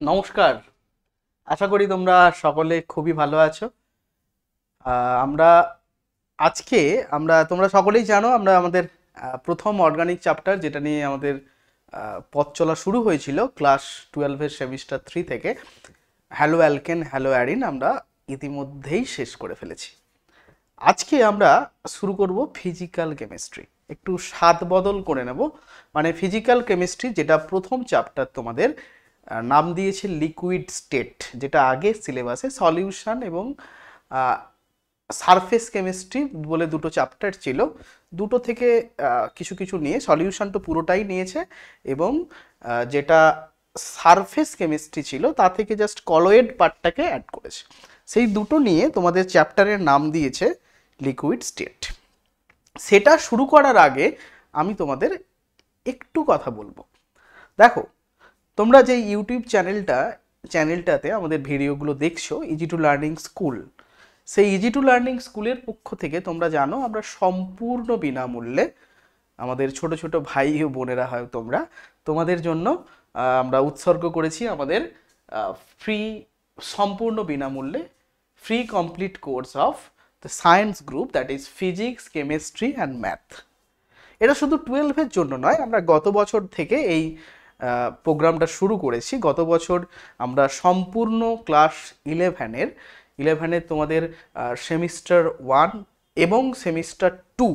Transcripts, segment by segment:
নমস্কার। আশা করি তোমরা সকলে খুবই ভালো আছো। আমরা আজকে তোমরা সকলেই জানো আমরা আমাদের প্রথম অর্গানিক চ্যাপ্টার যেটা নিয়ে আমাদের পথ চলা শুরু হয়েছিল ক্লাস 12-এর সেমিস্টার 3 থেকে, হ্যালো অ্যালকেন হ্যালো অ্যারিন, আমরা ইতিমধ্যেই শেষ করে ফেলেছি। আজকে আমরা শুরু করব ফিজিক্যাল কেমিস্ট্রি, একটু স্বাদ বদল করে নেব। মানে ফিজিক্যাল কেমিস্ট্রি যেটা প্রথম চ্যাপ্টার তোমাদের নাম দিয়েছে লিকুইড স্টেট, যেটা আগে সিলেবাসে সলিউশন এবং সারফেস কেমিস্ট্রি বলে দুটো চ্যাপ্টার ছিল। দুটো থেকে কিছু কিছু নিয়ে সলিউশন তো পুরোটাই নিয়েছে, এবং যেটা সারফেস কেমিস্ট্রি ছিল তা থেকে জাস্ট কলয়েড পার্টটাকে অ্যাড করেছে। সেই দুটো নিয়ে তোমাদের চ্যাপ্টারের নাম দিয়েছে লিকুইড স্টেট। সেটা শুরু করার আগে আমি তোমাদের একটু কথা বলবো। দেখো, তোমরা যে ইউটিউব চ্যানেলটাতে আমাদের ভিডিওগুলো দেখছো, ইজি টু লার্নিং স্কুল, সেই ইজি টু লার্নিং স্কুলের পক্ষ থেকে তোমরা জানো আমরা সম্পূর্ণ বিনামূল্যে আমাদের ছোট ছোট ভাই ও বোনেরা হয় তোমরা, তোমাদের জন্য আমরা উৎসর্গ করেছি আমাদের ফ্রি, সম্পূর্ণ বিনামূল্যে free complete course of the science group, that is physics, chemistry and math. এটা শুধু 12-এর জন্য নয়, আমরা গত বছর থেকে এই প্রোগ্রামটা শুরু করেছি। গত বছর আমরা সম্পূর্ণ ক্লাস 11-এর তোমাদের সেমিস্টার 1 এবং সেমিস্টার 2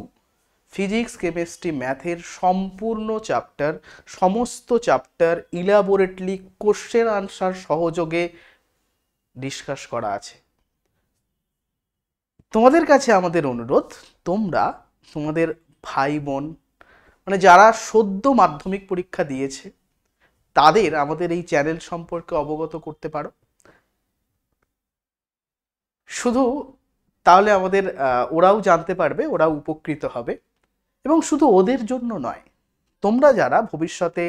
ফিজিক্স, কেমিস্ট্রি, ম্যাথের সম্পূর্ণ চ্যাপ্টার, সমস্ত চ্যাপ্টার ইলাবোরেটলি কোশ্চেন আনসার সহযোগে ডিসকাস করা আছে। তোমাদের কাছে আমাদের অনুরোধ, তোমরা তোমাদের ভাই বোন, মানে যারা সদ্য মাধ্যমিক পরীক্ষা দিয়েছে, তাদের আমাদের এই চ্যানেল সম্পর্কে অবগত করতে পারো। শুধু তাহলে আমাদের ওরাও জানতে পারবে, ওরাও উপকৃত হবে। এবং শুধু ওদের জন্য নয়, তোমরা যারা ভবিষ্যতে,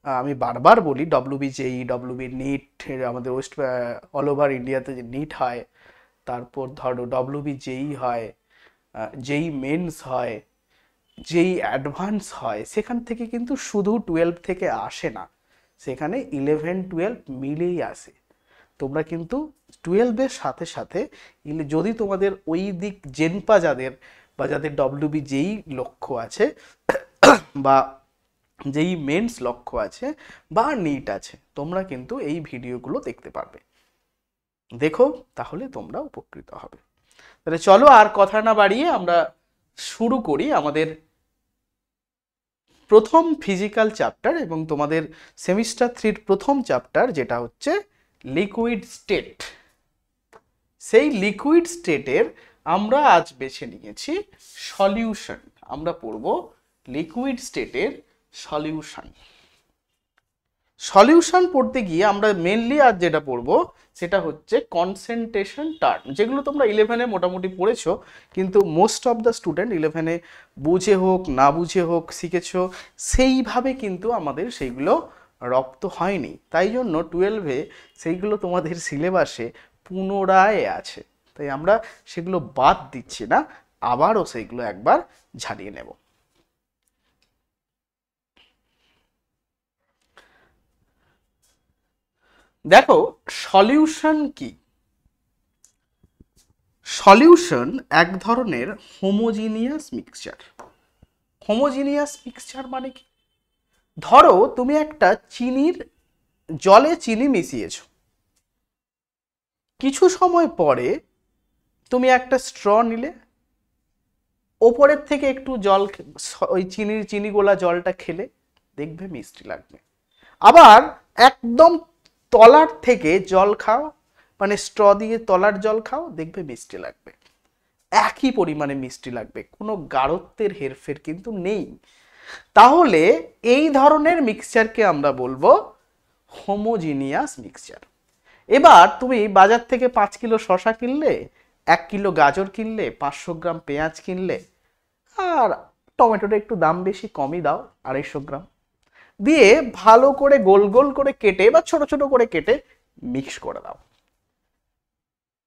আমি বারবার বলি, ডব্লিউবি জেই, ডব্লিউবি নিট, আমাদের ওয়েস্ট অল ওভার ইন্ডিয়াতে যে নিট হয়, তারপর ধরো ডব্লিউবি জেই হয়, জেই মেন্স হয়, যেই অ্যাডভান্স হয়, সেখান থেকে কিন্তু শুধু 12 থেকে আসে না, সেখানে 11-12 মিলেই আসে। তোমরা কিন্তু 12-এর সাথে সাথে যদি তোমাদের ওই দিক জেনপা যাদের, বা যাদের ডব্লিউবি যেই লক্ষ্য আছে বা যেই মেন্স লক্ষ্য আছে বা নিট আছে, তোমরা কিন্তু এই ভিডিওগুলো দেখতে পারবে। দেখো, তাহলে তোমরা উপকৃত হবে। তাহলে চলো আর কথা না বাড়িয়ে আমরা শুরু করি আমাদের প্রথম ফিজিক্যাল চ্যাপ্টার এবং তোমাদের সেমিস্টার 3-র প্রথম চ্যাপ্টার, যেটা হচ্ছে লিকুইড স্টেট। সেই লিকুইড স্টেটের আমরা আজ বেছে নিয়েছি সলিউশন। আমরা পড়ব লিকুইড স্টেটের সলিউশন। সলিউশন পড়তে গিয়ে আমরা মেনলি আজ যেটা পড়ব সেটা হচ্ছে কনসেন্ট্রেশন টার্ম, যেগুলো তোমরা 11-এ মোটামুটি পড়েছো, কিন্তু মোস্ট অফ দ্য স্টুডেন্ট 11-এ বুঝে হোক না বুঝে হোক শিখেছো, সেইভাবে কিন্তু আমাদের সেইগুলো রপ্ত হয়নি। তাই জন্য 12-এ সেইগুলো তোমাদের সিলেবাসে পুনরায় আছে, তাই আমরা সেগুলো বাদ দিচ্ছি না, আবারও সেইগুলো একবার ঝালিয়ে নেব। দেখো, সলিউশন কি? সলিউশন এক ধরনের হোমোজিনিয়াস মিক্সচার। হোমোজিনিয়াস মিক্সচার মানে কি? ধরো তুমি একটা জলে চিনি মিশিয়েছো, কিছু সময় পরে তুমি একটা স্ট্র নিলে, ওপরের থেকে একটু জল, ওই চিনি গোলা জলটা খেলে দেখবে মিষ্টি লাগবে। আবার একদম তলার থেকে জল খাও, মানে স্ট্র দিয়ে তলার জল খাও, দেখবে মিষ্টি লাগবে, একই পরিমাণে মিষ্টি লাগবে, কোনো গাঢ়ত্বের হেরফের কিন্তু নেই। তাহলে এই ধরনের মিক্সচারকে আমরা বলবো হোমোজিনিয়াস মিক্সচার। এবার তুমি বাজার থেকে 5 কিলো শসা কিনলে, 1 কিলো গাজর কিনলে, 500 গ্রাম পেঁয়াজ কিনলে, আর টমেটোটা একটু দাম বেশি, কমই দাও, 250 গ্রাম দিয়ে ভালো করে গোল গোল করে কেটে বা ছোট ছোট করে কেটে মিক্স করে দাও।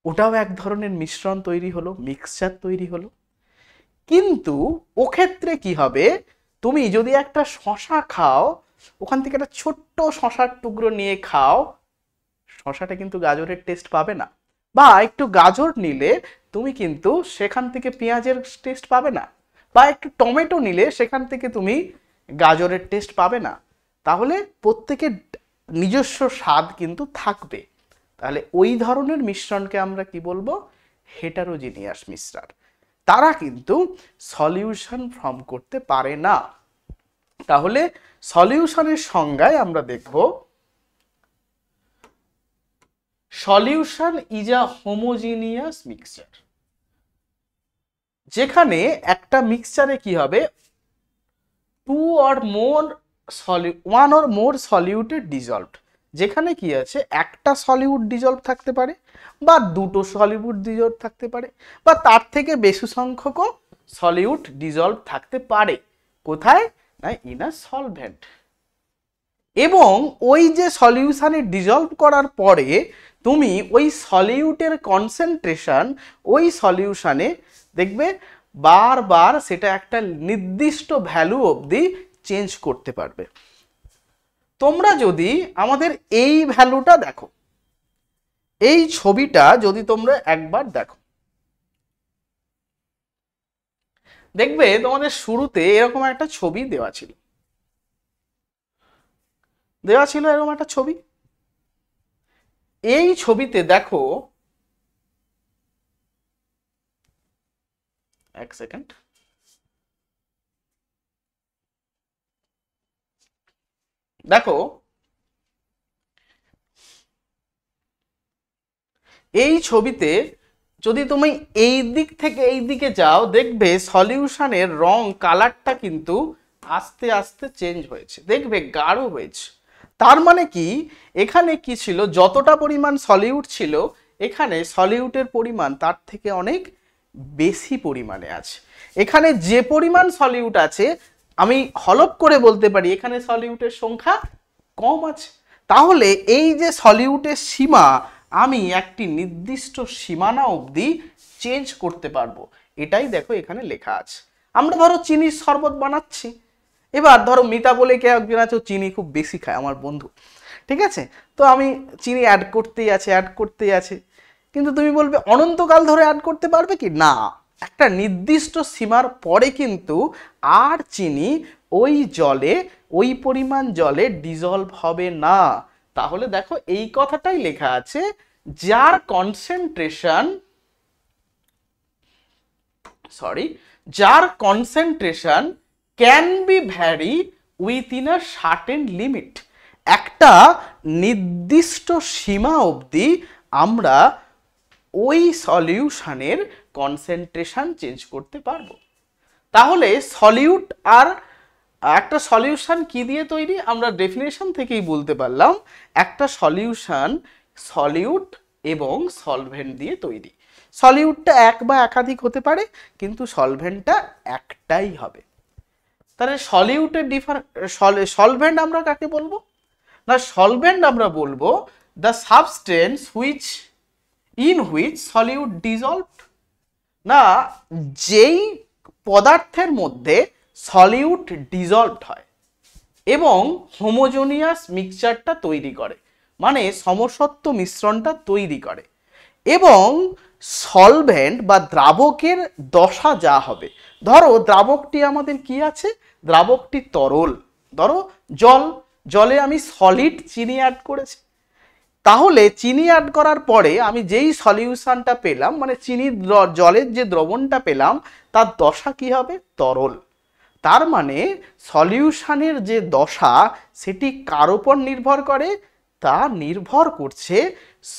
ওটাও এক ধরনের মিশ্রণ তৈরি হলো, মিক্সচার তৈরি হলো। কিন্তু ও ক্ষেত্রে কি হবে, তুমি যদি একটা শশা খাও, ওখান থেকে একটা ছোট্ট শশার টুকরো নিয়ে খাও, শশাটা কিন্তু গাজরের টেস্ট পাবে না, বা একটু গাজর নিলে তুমি কিন্তু সেখান থেকে পেঁয়াজের টেস্ট পাবে না, বা একটু টমেটো নিলে সেখান থেকে তুমি গাজরের টেস্ট পাবে না। তাহলে প্রত্যেকের নিজস্ব স্বাদ কিন্তু থাকবে। তাহলে ওই ধরনের মিশ্রণকে আমরা কি বলবো? হেটারোজিনিয়াস মিশ্রণ। তারা কিন্তু সলিউশন ফর্ম করতে পারে না। তাহলে সলিউশনের সংজ্ঞায় আমরা দেখব, solution is a homogeneous mixture, যেখানে একটা মিক্সচারে কি হবে, ওয়ান অর মোর সলিউটেড ডিজলভড, যেখানে কি আছে একটা সলিউট ডিজলভ থাকতে পারে, বা দুটো সলিউট ডিজলভ থাকতে পারে, বা তার থেকে বেশি সংখ্যকও সলিউট ডিজলভ থাকতে পারে। কোথায়? না, ইন আ সলভেন্ট। এবং ওই যে সলিউশনে ডিজলভ করার পরে তুমি ওই সলিউটের কনসেন্ট্রেশন ওই সলিউশনে দেখবে বারবার সেটা একটা নির্দিষ্ট ভ্যালু অবধি চেঞ্জ করতে পারবে। তোমরা যদি আমাদের এই ভ্যালুটা দেখো, এই ছবিটা যদি তোমরা একবার দেখো, দেখবে তোমাদের শুরুতে এরকম একটা ছবি দেওয়া ছিল, এরকম একটা ছবি। এই ছবিতে দেখো, এক সেকেন্ড, দেখো এই ছবিতে যদি তুমি এই দিক থেকে এই দিকে যাও, দেখবে সলিউশনের রং কালারটা কিন্তু আস্তে আস্তে চেঞ্জ হয়েছে, দেখবে গাঢ় হয়েছে। তার মানে কি, এখানে কি ছিল, যতটা পরিমাণ সলিউট ছিল এখানে সলিউটের পরিমাণ তার থেকে অনেক বেশি পরিমাণে আছে। এখানে যে পরিমাণ সলিউট আছে আমি হলপ করে বলতে পারি এখানে সলিউটের সংখ্যা কম আছে। তাহলে এই যে সলিউটের সীমা, আমি একটি নির্দিষ্ট সীমানা অবধি চেঞ্জ করতে পারবো, এটাই দেখো এখানে লেখা আছে। আমরা ধরো চিনির শরবত বানাচ্ছি, এবার ধরো মিতা বলে কে একজন আছে, চিনি খুব বেশি খায়, আমার বন্ধু, ঠিক আছে, তো আমি চিনি অ্যাড করতেই আছে, কিন্তু তুমি বলবে অনন্তকাল ধরে অ্যাড করতে পারবে কি? না, একটা নির্দিষ্ট সীমার পরে কিন্তু আর চিনি ওই জলে, ওই পরিমাণ জলে ডিজলভ হবে না। তাহলে দেখো এই কথাটাই লেখা আছে, যার concentration can be vary within a certain limit, একটা নির্দিষ্ট সীমা অবধি আমরা ওই সলিউশনের কনসেন্ট্রেশন চেঞ্জ করতে পারবো। তাহলে সলিউট আর একটা সলিউশন কি দিয়ে তৈরি, আমরা ডেফিনেশন থেকেই বলতে পারলাম, একটা সলিউশন সলিউট এবং সলভেন্ট দিয়ে তৈরি। সলিউটটা এক বা একাধিক হতে পারে, কিন্তু সলভেন্টটা একটাই হবে। তাহলে সলিউটের সলভেন্ট আমরা কাকে বলবো? না, সলভেন্ট আমরা বলবো the substance in which solute dissolved, না যেই পদার্থের মধ্যে সলিউট ডিজলভড হয় এবং হোমোজেনিয়াস মিক্সচারটা তৈরি করে, মানে সমসত্ব মিশ্রণটা তৈরি করে, এবং সলভেন্ট বা দ্রাবকের দশা যা হবে, ধরো দ্রাবকটি আমাদের কি আছে, দ্রাবকটি তরল, ধরো জলে আমি সলিড চিনি অ্যাড করেছি, তাহলে চিনি অ্যাড করার পরে আমি যেই সলিউশনটা পেলাম, মানে চিনির জলের যে দ্রবণটা পেলাম তার দশা কি হবে, তরল। তার মানে সলিউশনের যে দশা সেটি কার উপর নির্ভর করে, তা নির্ভর করছে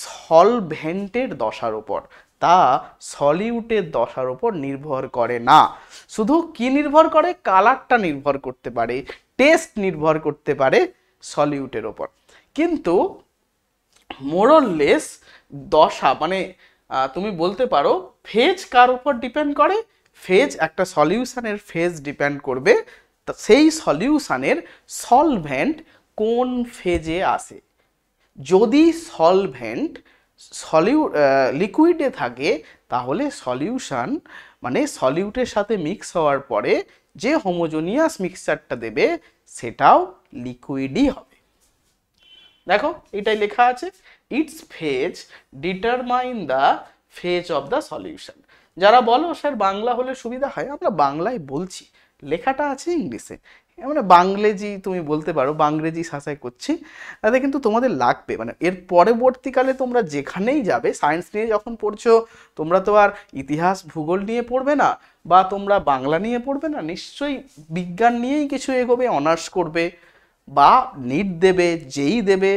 সলভেন্টের দশার উপর, তা সলিউটের দশার উপর নির্ভর করে না। শুধু কি নির্ভর করে, কালারটা নির্ভর করতে পারে, টেস্ট নির্ভর করতে পারে সলিউটের উপর, কিন্তু মোরলেস দশা, মানে তুমি বলতে পারো ফেজ কার উপর ডিপেন্ড করে, ফেজ একটা সলিউশনের ফেজ ডিপেন্ড করবে সেই সলিউশনের সলভেন্ট কোন ফেজে আসে। যদি সলভেন্ট লিকুইডে থাকে তাহলে সলিউশন মানে সলিউটের সাথে মিক্স হওয়ার পরে যে হোমোজেনিয়াস মিক্সচারটা দেবে সেটাও লিকুইডই হবে। দেখো এটাই লেখা আছে, it's phase determine the phase of the solution. যারা বলো স্যার বাংলা হলে সুবিধা হয়, আমরা বাংলায় বলছি, লেখাটা আছে ইংলিশে, মানে বাংলেজি তুমি বলতে পারো, বাংরেজি শাসাই করছি, তাতে কিন্তু তোমাদের লাগবে। মানে এর পরবর্তীকালে তোমরা যেখানেই যাবে, সায়েন্স নিয়ে যখন পড়ছো, তোমরা তো আর ইতিহাস ভূগোল নিয়ে পড়বে না, বা তোমরা বাংলা নিয়ে পড়বে না, নিশ্চয়ই বিজ্ঞান নিয়েই কিছু এগোবে, অনার্স করবে বা নিট দেবে, যেই দেবে,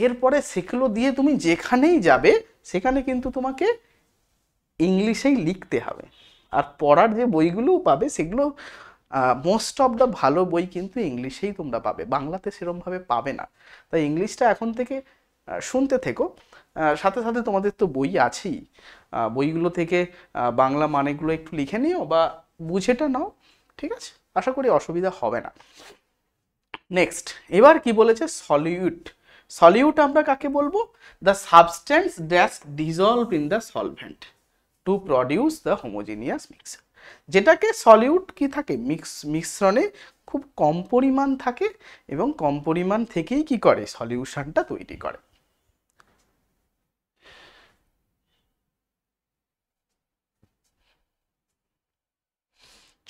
এরপরে সেগুলো দিয়ে তুমি যেখানেই যাবে সেখানে কিন্তু তোমাকে ইংলিশেই লিখতে হবে। আর পড়ার যে বইগুলোও পাবে সেগুলো মোস্ট অফ দ্য ভালো বই কিন্তু ইংলিশেই তোমরা পাবে, বাংলাতে সেরমভাবে পাবে না। তাই ইংলিশটা এখন থেকে শুনতে থেকো, সাথে সাথে তোমাদের তো বই আছেই, বইগুলো থেকে বাংলা মানেগুলো একটু লিখে নিও বা বুঝেটা নাও, ঠিক আছে? আশা করি অসুবিধা হবে না। নেক্সট, এবার কি বলেছে? সলিউট। সলিউট আমরা কাকে বলবো? The substance dash dissolved in the solvent to produce the homogeneous mixture. যেটাকে সলিউট কি থাকে, মিশ্রণে খুব কম পরিমাণ থাকে এবং কম পরিমাণ থেকেই কি করে, সলিউশনটা তৈরি করে।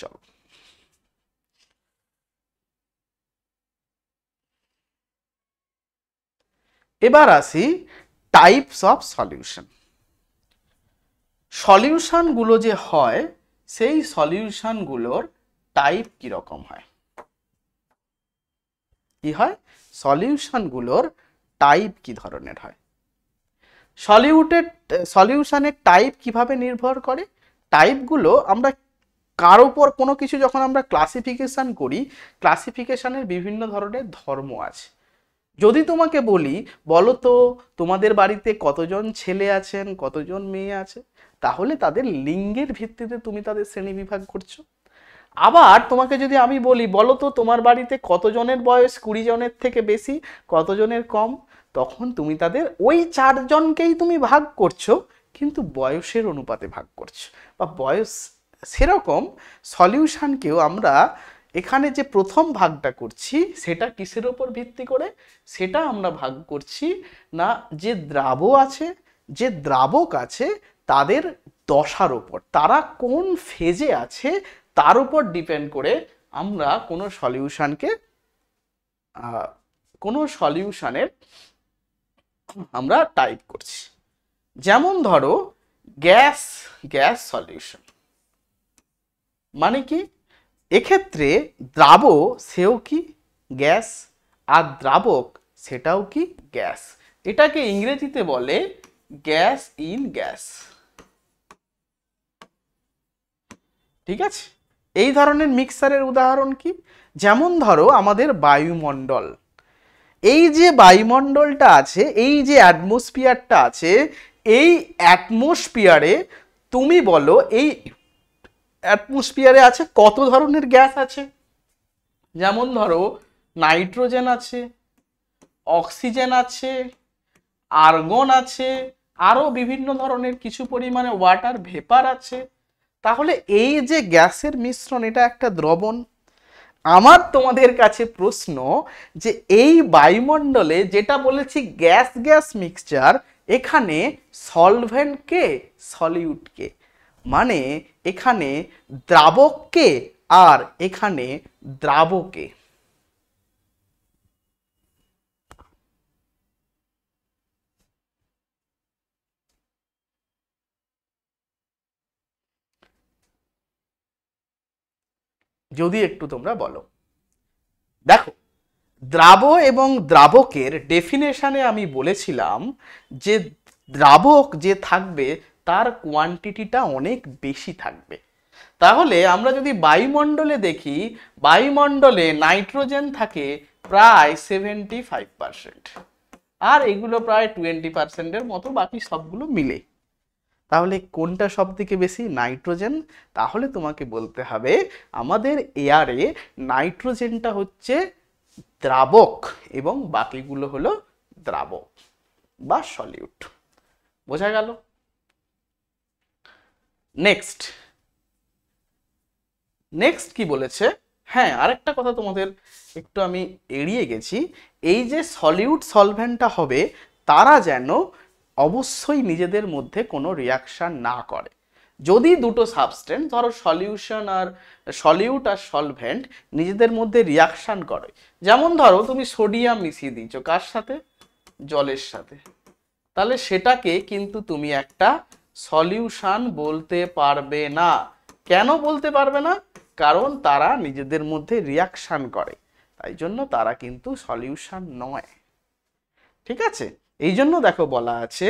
চলো এবার আসি টাইপস অফ সলিউশন। সলিউশনগুলো যে হয়, সেই সলিউশনগুলোর টাইপ কিরকম হয়? কি হয়? সলিউশনগুলোর টাইপ কি ধরনের হয়? সলিউশনের টাইপ কিভাবে নির্ভর করে? টাইপগুলো আমরা কার উপর কোনো কিছু যখন আমরা ক্লাসিফিকেশন করি, ক্লাসিফিকেশনের বিভিন্ন ধরনের ধর্ম আছে। যদি তোমাকে বলি, বলো তো তোমাদের বাড়িতে কতজন ছেলে আছেন, কতজন মেয়ে আছে, তাহলে তাদের লিঙ্গের ভিত্তিতে তুমি তাদের শ্রেণী বিভাগ করছো। আবার তোমাকে যদি আমি বলি, বলো তো তোমার বাড়িতে কতজনের বয়স 20 জনের থেকে বেশি, কতজনের কম, তখন তুমি তাদের ওই 4 জনকেই তুমি ভাগ করছো, কিন্তু বয়সের অনুপাতে ভাগ করছো বা বয়স। সেরকম সলিউশনকেও আমরা এখানে যে প্রথম ভাগটা করছি সেটা কিসের ওপর ভিত্তি করে? সেটা আমরা ভাগ করছি না যে যে দ্রাবক আছে তাদের দশার ওপর, তারা কোন ফেজে আছে তার উপর ডিপেন্ড করে আমরা কোনো সলিউশনের আমরা টাইপ করছি। যেমন ধরো গ্যাস সলিউশন মানে কি? এক্ষেত্রে দ্রাব সেও কি গ্যাস, আর দ্রাবক সেটাও কি গ্যাস। এটাকে ইংরেজিতে বলে গ্যাস ইন গ্যাস, ঠিক আছে? এই ধরনের মিক্সারের উদাহরণ কি? যেমন ধরো আমাদের বায়ুমণ্ডল, এই যে বায়ুমণ্ডলটা আছে, এই যে অ্যাটমসফিয়ারটা আছে, এই অ্যাটমসফিয়ারে তুমি বলো এই অ্যাটমসফিয়ারে আছে কত ধরনের গ্যাস আছে? যেমন ধরো নাইট্রোজেন আছে, অক্সিজেন আছে, আর্গন আছে, আরো বিভিন্ন ধরনের কিছু পরিমাণে ওয়াটার ভেপার আছে। তাহলে এই যে গ্যাসের মিশ্রণ, এটা একটা দ্রবণ। আমার তোমাদের কাছে প্রশ্ন যে এই বায়ুমণ্ডলে যেটা বলেছি গ্যাস মিক্সচার, এখানে সলভেন্ট কে, সলিউট কে? মানে এখানে দ্রাবক কে আর এখানে দ্রাবকে। যদি একটু তোমরা বলো। দেখো, দ্রাব এবং দ্রাবকের ডেফিনেশনে আমি বলেছিলাম যে দ্রাবক যে থাকবে তার কোয়ান্টিটিটা অনেক বেশি থাকবে। তাহলে আমরা যদি বায়ুমণ্ডলে দেখি, বায়ুমণ্ডলে নাইট্রোজেন থাকে প্রায় 75%, আর এগুলো প্রায় 20%-এর মতো, বাকি সবগুলো মিলে। তাহলে কোনটা সব থেকে বেশি? নাইট্রোজেন। তাহলে তোমাকে বলতে হবে আমাদের এয়ারে নাইট্রোজেনটা হচ্ছে দ্রাবক এবং বাকিগুলো হলো দ্রাবক বা সলিউট। বোঝা গেল? নেক্সট কি বলেছে? হ্যাঁ, আরেকটা কথা তোমাদের একটু আমি এড়িয়ে গেছি, এই যে সলিউট সলভেন্টটা হবে তারা যেন অবশ্যই নিজেদের মধ্যে কোনো রিয়াকশন না করে। যদি দুটো সাবস্টেন্স ধরো সলিউট আর সলভেন্ট নিজেদের মধ্যে রিয়াকশন করে, যেমন ধরো তুমি সোডিয়াম মিশিয়ে দিয়েছো কার সাথে, জলের সাথে, তাহলে সেটাকে কিন্তু তুমি একটা সলিউশন বলতে পারবে না। কেন বলতে পারবে না? কারণ তারা নিজেদের মধ্যে রিয়াকশন করে, তাই জন্য তারা কিন্তু সলিউশন নয়। ঠিক আছে, এই জন্য দেখো বলা আছে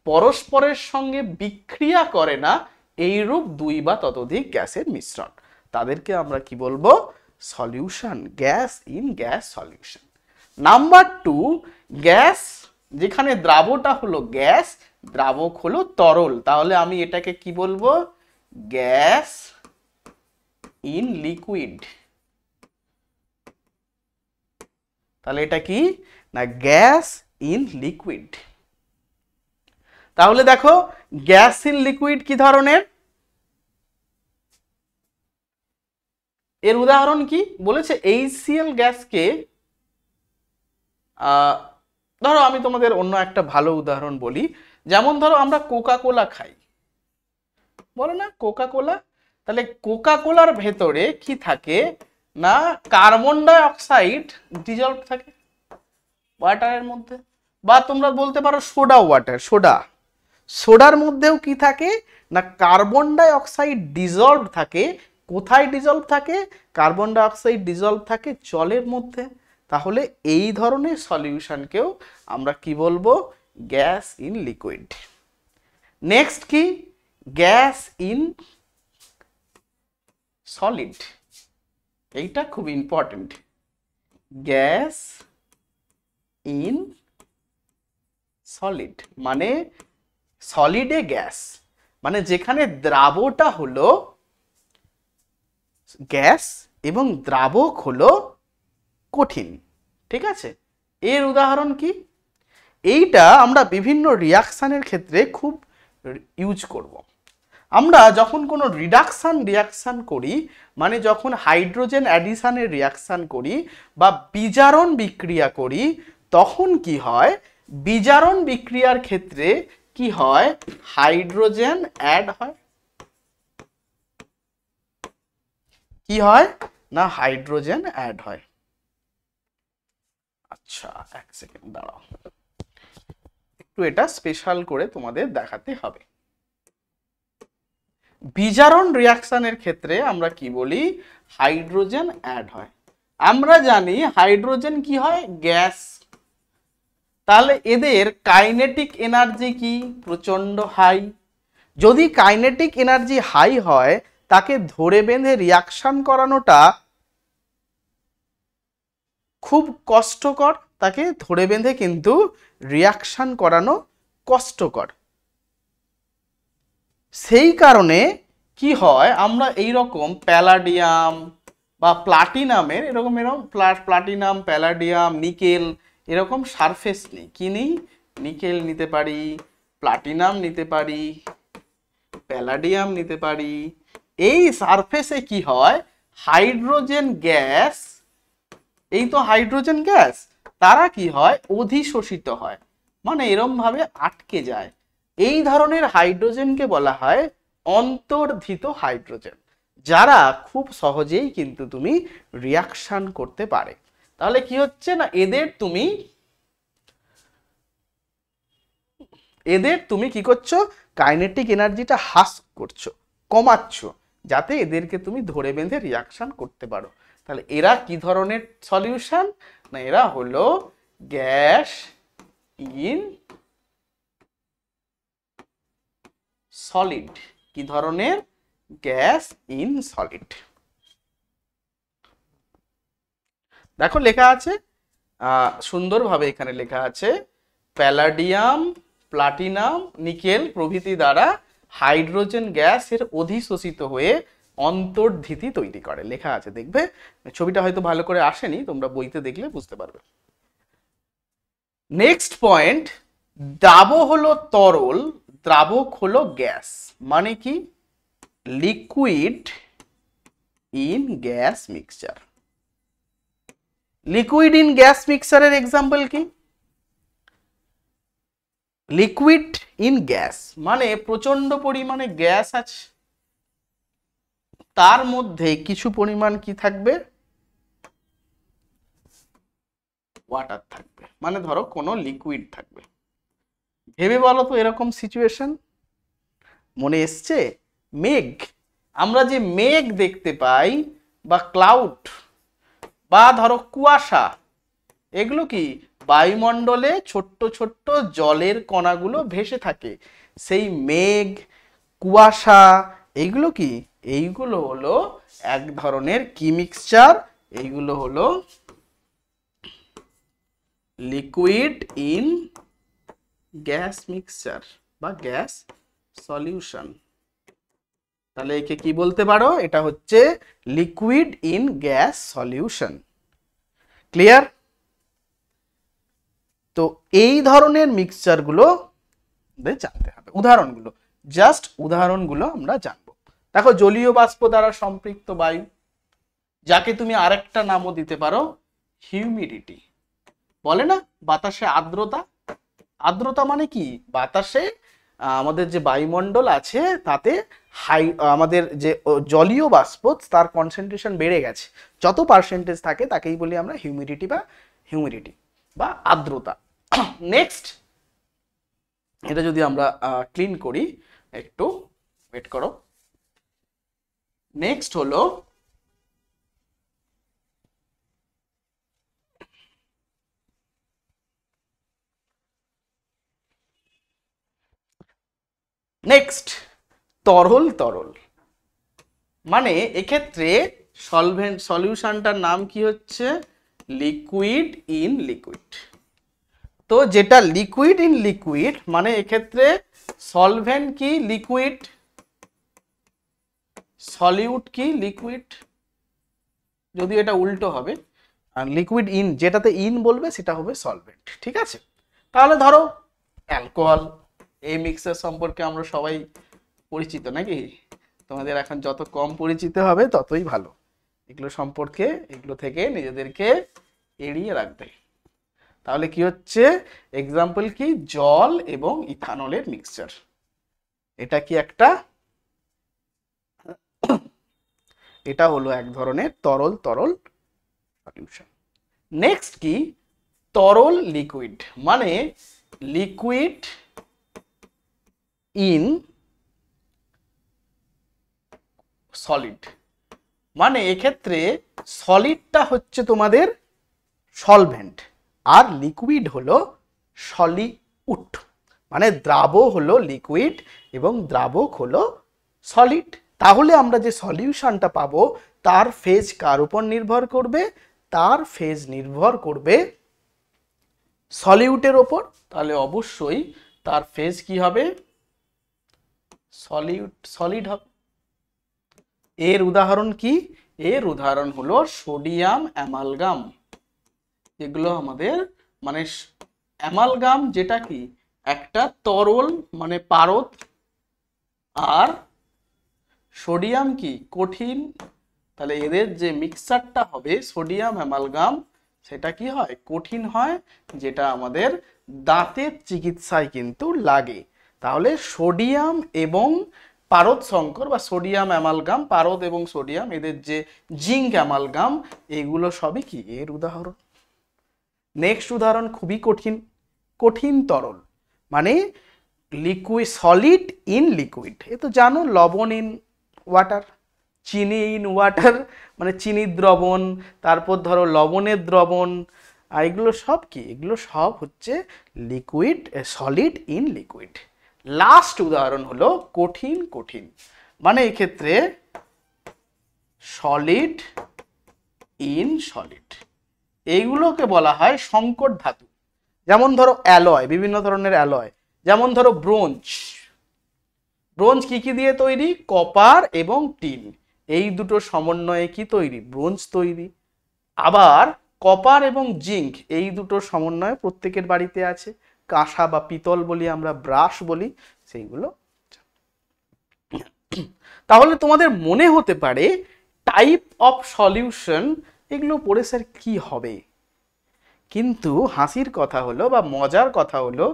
পরস্পরের সঙ্গে বিক্রিয়া করে না এইরূপ দুই বা ততোধিক গ্যাসের মিশ্রণ, তাদেরকে আমরা কি বলবো, solution, gas in gas solution. Number 2, gas যেখানে দ্রাবটা হলো গ্যাস, দ্রাবক হলো তরল, তাহলে আমি এটাকে কি বলবো, গ্যাস ইন লিকুইড। তাহলে এটা কি না, গ্যাস ইন লিকুইড। তাহলে দেখো গ্যাস ইন লিকুইড কি ধরনের, এর উদাহরণ কি বলেছে, HCl গ্যাসকে ধরো আমি তোমাদের অন্য একটা ভালো উদাহরণ বলি, যেমন ধরো আমরা কোকা কোলা খাই, বলো না কোকা কোলা, তাহলে কোকা কোলার ভেতরে কি থাকে না, কার্বন ডাই অক্সাইড ডিজলভ থাকে ওয়াটারের মধ্যে, বা তোমরা বলতে পারো সোডা ওয়াটার, সোডার মধ্যেও কি থাকে না, কার্বন ডাই অক্সাইড ডিজলভ থাকে। কোথায় ডিজলভ থাকে, কার্বন ডাই অক্সাইড ডিজলভ থাকে জলের মধ্যে। তাহলে এই ধরনের সলিউশনকেও আমরা কি বলবো, গ্যাস ইন লিকুইড। নেক্সট কি, গ্যাস ইন সলিড, এইটা খুব ইম্পর্টেন্ট, গ্যাস ইন সলিড মানে সলিডে গ্যাস, মানে যেখানে দ্রাবটা হলো গ্যাস এবং দ্রাবক হলো কঠিন। ঠিক আছে, এর উদাহরণ কি, এইটা আমরা বিভিন্ন রিয়াকশানের ক্ষেত্রে খুব ইউজ করব। আমরা যখন কোনো রিয়াকশান করি, মানে যখন হাইড্রোজেন অ্যাডিশনের রিয়াকশান করি বা বিজারণ বিক্রিয়া করি, তখন কি হয়, বিজারণ বিক্রিয়ার ক্ষেত্রে কি হয়, হাইড্রোজেন অ্যাড হয়। কি হয় না, হাইড্রোজেন অ্যাড হয়। আচ্ছা এক সেকেন্ড দাঁড়াও, একটু এটা স্পেশাল করে তোমাদের দেখাতে হবে। বিজারণ রিয়াকশনের ক্ষেত্রে আমরা কি বলি, হাইড্রোজেন অ্যাড হয়। আমরা জানি হাইড্রোজেন কি হয়, গ্যাস, তাহলে এদের কাইনেটিক এনার্জি কি, প্রচন্ড হাই। যদি কাইনেটিক এনার্জি হাই হয়, তাকে ধরে বেঁধে রিয়াকশন করানোটা খুব কষ্টকর, তাকে ধরে বেঁধে কিন্তু রিয়াকশন করানো কষ্টকর। সেই কারণে কি হয়, আমরা এই রকম প্যালাডিয়াম বা প্লাটিনামের এরকম প্লাটিনাম, প্যালাডিয়াম, নিকেল এরকম সারফেস নিই, কি নিই, নিকেল নিতে পারি, প্লাটিনাম নিতে পারি, প্যালাডিয়াম নিতে পারি। এই সারফেসে কি হয়, হাইড্রোজেন গ্যাস, এই তো হাইড্রোজেন গ্যাস, তারা কি হয়, অধিশোষিত হয়, মানে এরম ভাবে আটকে যায়। এই ধরনের হাইড্রোজেনকে বলা হয় অন্তর্ধিত হাইড্রোজেন, যারা খুব সহজেই কিন্তু তুমি রিয়াকশন করতে পারে। তাহলে কি হচ্ছে না, এদের তুমি কি করছো, কাইনেটিক এনার্জিটা হ্রাস করছো, কমাচ্ছ, যাতে এদেরকে তুমি ধরে বেঁধে রিয়াকশন করতে পারো। তাহলে এরা কি ধরনের সলিউশন না, এরা হলো গ্যাস ইন সলিড। কি ধরনের, গ্যাস ইন সলিড। দেখো লেখা আছে সুন্দরভাবে, এখানে লেখা আছে প্যালাডিয়াম, প্লাটিনাম, নিকেল প্রভৃতি দ্বারা হাইড্রোজেন গ্যাস এর অধিশোষিত হয়ে অন্তর্ধিতি তৈরি করে, লেখা আছে, দেখবে ছবিটা হয়তো ভালো করে আসেনি, তোমরা বইতে দেখলে বুঝতে পারবে। নেক্সট পয়েন্ট, দ্রাবক হলো তরল, দ্রাবক হলো গ্যাস, মানে কি, liquid in gas mixture. Liquid in gas মিক্সারের এক্সাম্পল কি? লিকুইড ইন গ্যাস মানে প্রচন্ড পরিমাণে গ্যাস আছে, তার মধ্যে কিছু পরিমাণ কি থাকবে? ওয়াটার থাকবে। মানে ধরো কোনো লিকুইড থাকবে। ভেবে বলো তো এরকম সিচুয়েশন মনে এসছে? মেঘ, আমরা যে মেঘ দেখতে পাই বা ক্লাউড বা ধরো কুয়াশা, এগুলো কি বায়ুমণ্ডলে ছোট্ট ছোট্ট জলের কণাগুলো ভেসে থাকে। সেই মেঘ, কুয়াশা, এইগুলো কি? এইগুলো হলো এক ধরনের কি মিক্সচার? এইগুলো হলো লিকুইড ইন গ্যাস মিক্সচার বা গ্যাস সলিউশন। তাহলে একে কি বলতে পারো? এটা হচ্ছে liquid in gas solution. Clear? তো এই ধরনের মিক্সচারগুলো জানতে হবে। উদাহরণগুলো, জাস্ট উদাহরণগুলো আমরা জানবো। দেখো, জলীয় বাষ্প দ্বারা সম্পৃক্ত বায়ু, যাকে তুমি আরেকটা নামও দিতে পারো হিউমিডিটি। বলে না বাতাসে আর্দ্রতা, আর্দ্রতা মানে কি? বাতাসে আমাদের যে বায়ুমণ্ডল আছে তাতে আমাদের যে জলীয় বাষ্প তার কনসেন্ট্রেশন বেড়ে গেছে, যত পার্সেন্টেজ থাকে তাকেই বলি আমরা হিউমিডিটি বা আর্দ্রতা। নেক্সট, এটা যদি আমরা ক্লিন করি, একটু ওয়েট করো। নেক্সট হলো তরল। মানে এক্ষেত্রে সলিউশনটার নাম কি হচ্ছে? Liquid in liquid. তো যেটা লিকুইড ইন লিকুইড মানে এক্ষেত্রে সলভেন্ট কি? লিকুইড। সলিউট কি? লিকুইড। যদি এটা উল্টো হবে, আর লিকুইড ইন যেটাতে ইন বলবে সেটা হবে সলভেন্ট। ঠিক আছে? তাহলে ধরো অ্যালকোহল, এই মিক্সার সম্পর্কে আমরা সবাই পরিচিত নাকি? তোমাদের এখন যত কম পরিচিত হবে ততই ভালো। এগুলো সম্পর্কে, এগুলো থেকে নিজেদেরকে এড়িয়ে রাখবে। তাহলে কি হচ্ছে? এক্সাম্পল কি? জল এবং ইথানলের মিক্সচার। এটা কি একটা, এটা হলো এক ধরনের তরল সলিউশন। নেক্সট কি? তরল লিকুইড মানে লিকুইড ইন সলিড। মানে এক্ষেত্রে সলিডটা হচ্ছে তোমাদের সলভেন্ট আর লিকুইড হলো সলিউট। মানে দ্রাবক হলো লিকুইড এবং দ্রাবক হলো সলিড। তাহলে আমরা যে সলিউশনটা পাবো তার ফেজ কার উপর নির্ভর করবে? তার ফেজ নির্ভর করবে সলিউটের ওপর। তাহলে অবশ্যই তার ফেজ কি হবে? সলিড হবে। এর উদাহরণ কি? এর উদাহরণ হলো সোডিয়াম অ্যামালগাম। এগুলো আমাদের মানে অ্যামালগাম যেটা কি একটা তরল মানে পারদ, আর সোডিয়াম কি কঠিন। তাহলে এদের যে মিক্সচারটা হবে সোডিয়াম অ্যামালগাম, সেটা কি হয়? কঠিন হয়, যেটা আমাদের দাঁতের চিকিৎসায় কিন্তু লাগে। তাহলে সোডিয়াম এবং পারদ সংকর বা সোডিয়াম অ্যামালগাম, পারদ এবং সোডিয়াম, এদের যে জিঙ্ক অ্যামালগাম, এগুলো সবই কি এর উদাহরণ। নেক্সট উদাহরণ খুবই কঠিন তরল মানে লিকুইড, সলিড ইন লিকুইড। এ তো জানো, লবণ ইন ওয়াটার, চিনি ইন ওয়াটার মানে চিনির দ্রবণ, তারপর ধরো লবণের দ্রবণ, আর এগুলো সব কি? এগুলো সব হচ্ছে liquid, solid in liquid. Last উদাহরণ হলো কঠিন মানে এক্ষেত্রে সলিড ইন সলিড। এইগুলোকে বলা হয় সংকর ধাতু। যেমন ধরো অ্যালয়, বিভিন্ন ধরনের অ্যালয়, যেমন ধরো ব্রোঞ্জ। ব্রোঞ্জ কি কি দিয়ে তৈরি? কপার এবং টিন, এই দুটো সমন্বয়ে কি তৈরি? ব্রোঞ্জ তৈরি। আবার কপার এবং জিঙ্ক, এই দুটো সমন্বয়ে প্রত্যেকের বাড়িতে আছে। কাঁসা বা পিতল বলি আমরা, ব্রাশ বলি, সেইগুলো। তাহলে তোমাদের মনে হতে পারে টাইপ অফ সলিউশন, এগুলো পড়ে স্যার কি হবে? কিন্তু হাসির কথা হলো বা মজার কথা হলো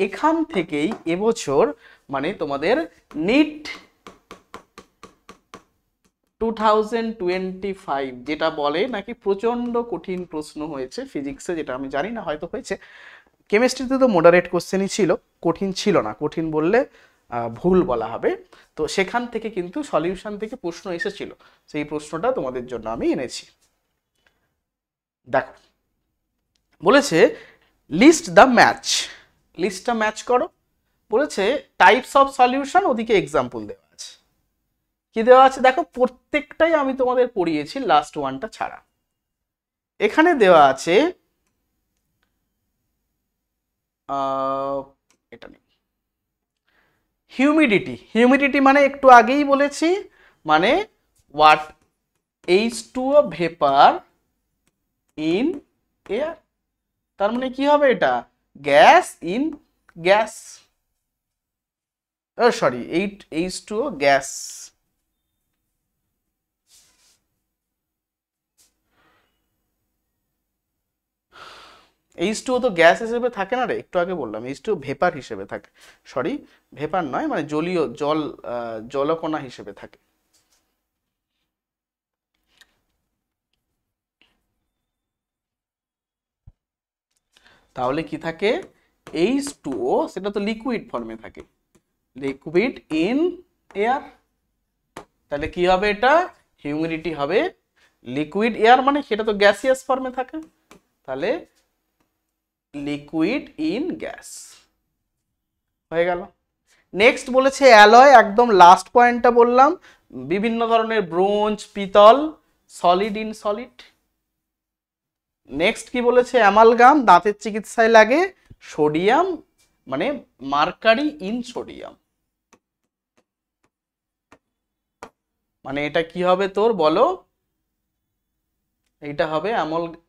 এখান থেকেই এবছর মানে তোমাদের নিট 2025 যেটা বলে নাকি প্রচন্ড কঠিন প্রশ্ন হয়েছে ফিজিক্সে, যেটা আমি জানি না, হয়তো হয়েছে। কেমিস্ট্রিতে তো মডারেট কোশ্চেনই ছিল, কঠিন ছিল না, কঠিন বললে ভুল বলা হবে। তো সেখান থেকে কিন্তু সলিউশন থেকে প্রশ্ন এসেছিল, সেই প্রশ্নটা তোমাদের জন্য আমি এনেছি। দেখো বলেছে লিস্ট দ্য ম্যাচ, লিস্টটা ম্যাচ করো। বলেছে টাইপস অফ সলিউশন, ওদিকে এক্সাম্পল দেওয়া আছে। কি দেওয়া আছে দেখো, প্রত্যেকটাই আমি তোমাদের পড়িয়েছি লাস্ট ওয়ানটা ছাড়া। এখানে দেওয়া আছে এটা নেই, হিউমিডিটি। হিউমিডিটি মানে একটু আগেই বলেছি, মানে what H2O vapour in air. তার মানে কি হবে এটা, gas in gas, sorry H2O gas. H2O তো গ্যাস হিসেবে থাকে না রে, একটু আগে বললাম H2O ভেপার হিসেবে থাকে, সরি ভেপার নয়, মানে জলীয় জল, জলকণা হিসেবে থাকে। তাহলে কি থাকে, H2O সেটা তো লিকুইড ফর্মে থাকে, লিকুইড ইন এয়ার। তাহলে কি হবে এটা, হিউমিডিটি হবে লিকুইড এয়ার, মানে সেটা তো গ্যাসিয়াস ফর্মে থাকে, তাহলে লিকুইড ইন গ্যাস হয়ে গেল। নেক্সট বলেছে অ্যালয়, একদম লাস্ট পয়েন্টটা বললাম, বিভিন্ন ধরনের ব্রোঞ্জ, পিতল, সলিড ইন সলিড। নেক্সট কি বলেছে, অ্যামালগাম, দাঁতের চিকিৎসায় লাগে, সোডিয়াম মানে মার্কারি ইন সোডিয়াম। মানে এটা কি হবে তোর বলো, এইটা হবে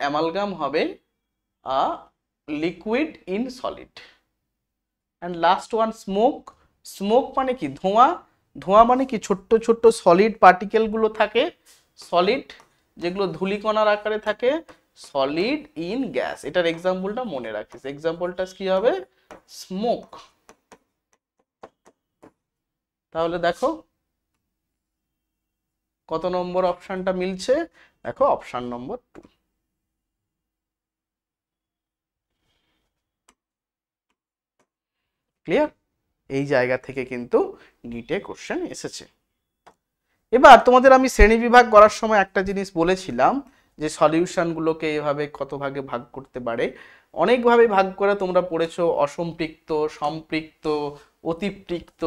অ্যামালগাম হবে liquid in solid. And last one smoke, smoke মানে কি ধোঁয়া, ধোঁয়া মানে কি ছোট্ট ছোট্ট সলিড পার্টিকেলগুলো থাকে, সলিড যেগুলো ধূলিকণার আকারে থাকে, সলিড ইন গ্যাস। এটার এক্সাম্পলটা মনে রাখিস, এক্সাম্পলটা কি হবে, স্মোক। তাহলে দেখো কত নম্বর অপশনটা মিলছে, দেখো অপশন নম্বর 2। ক্লিয়ার? এই জায়গা থেকে কিন্তু নিটে কোশ্চেন এসেছে। এবার তোমাদের আমি শ্রেণী বিভাগ করার সময় একটা জিনিস বলেছিলাম যে সলিউশনগুলোকে এভাবে কত ভাগে ভাগ করতে পারে, অনেকভাবে ভাগ করে তোমরা পড়েছো, অসম্পৃক্ত, সম্পৃক্ত, অতিপৃক্ত,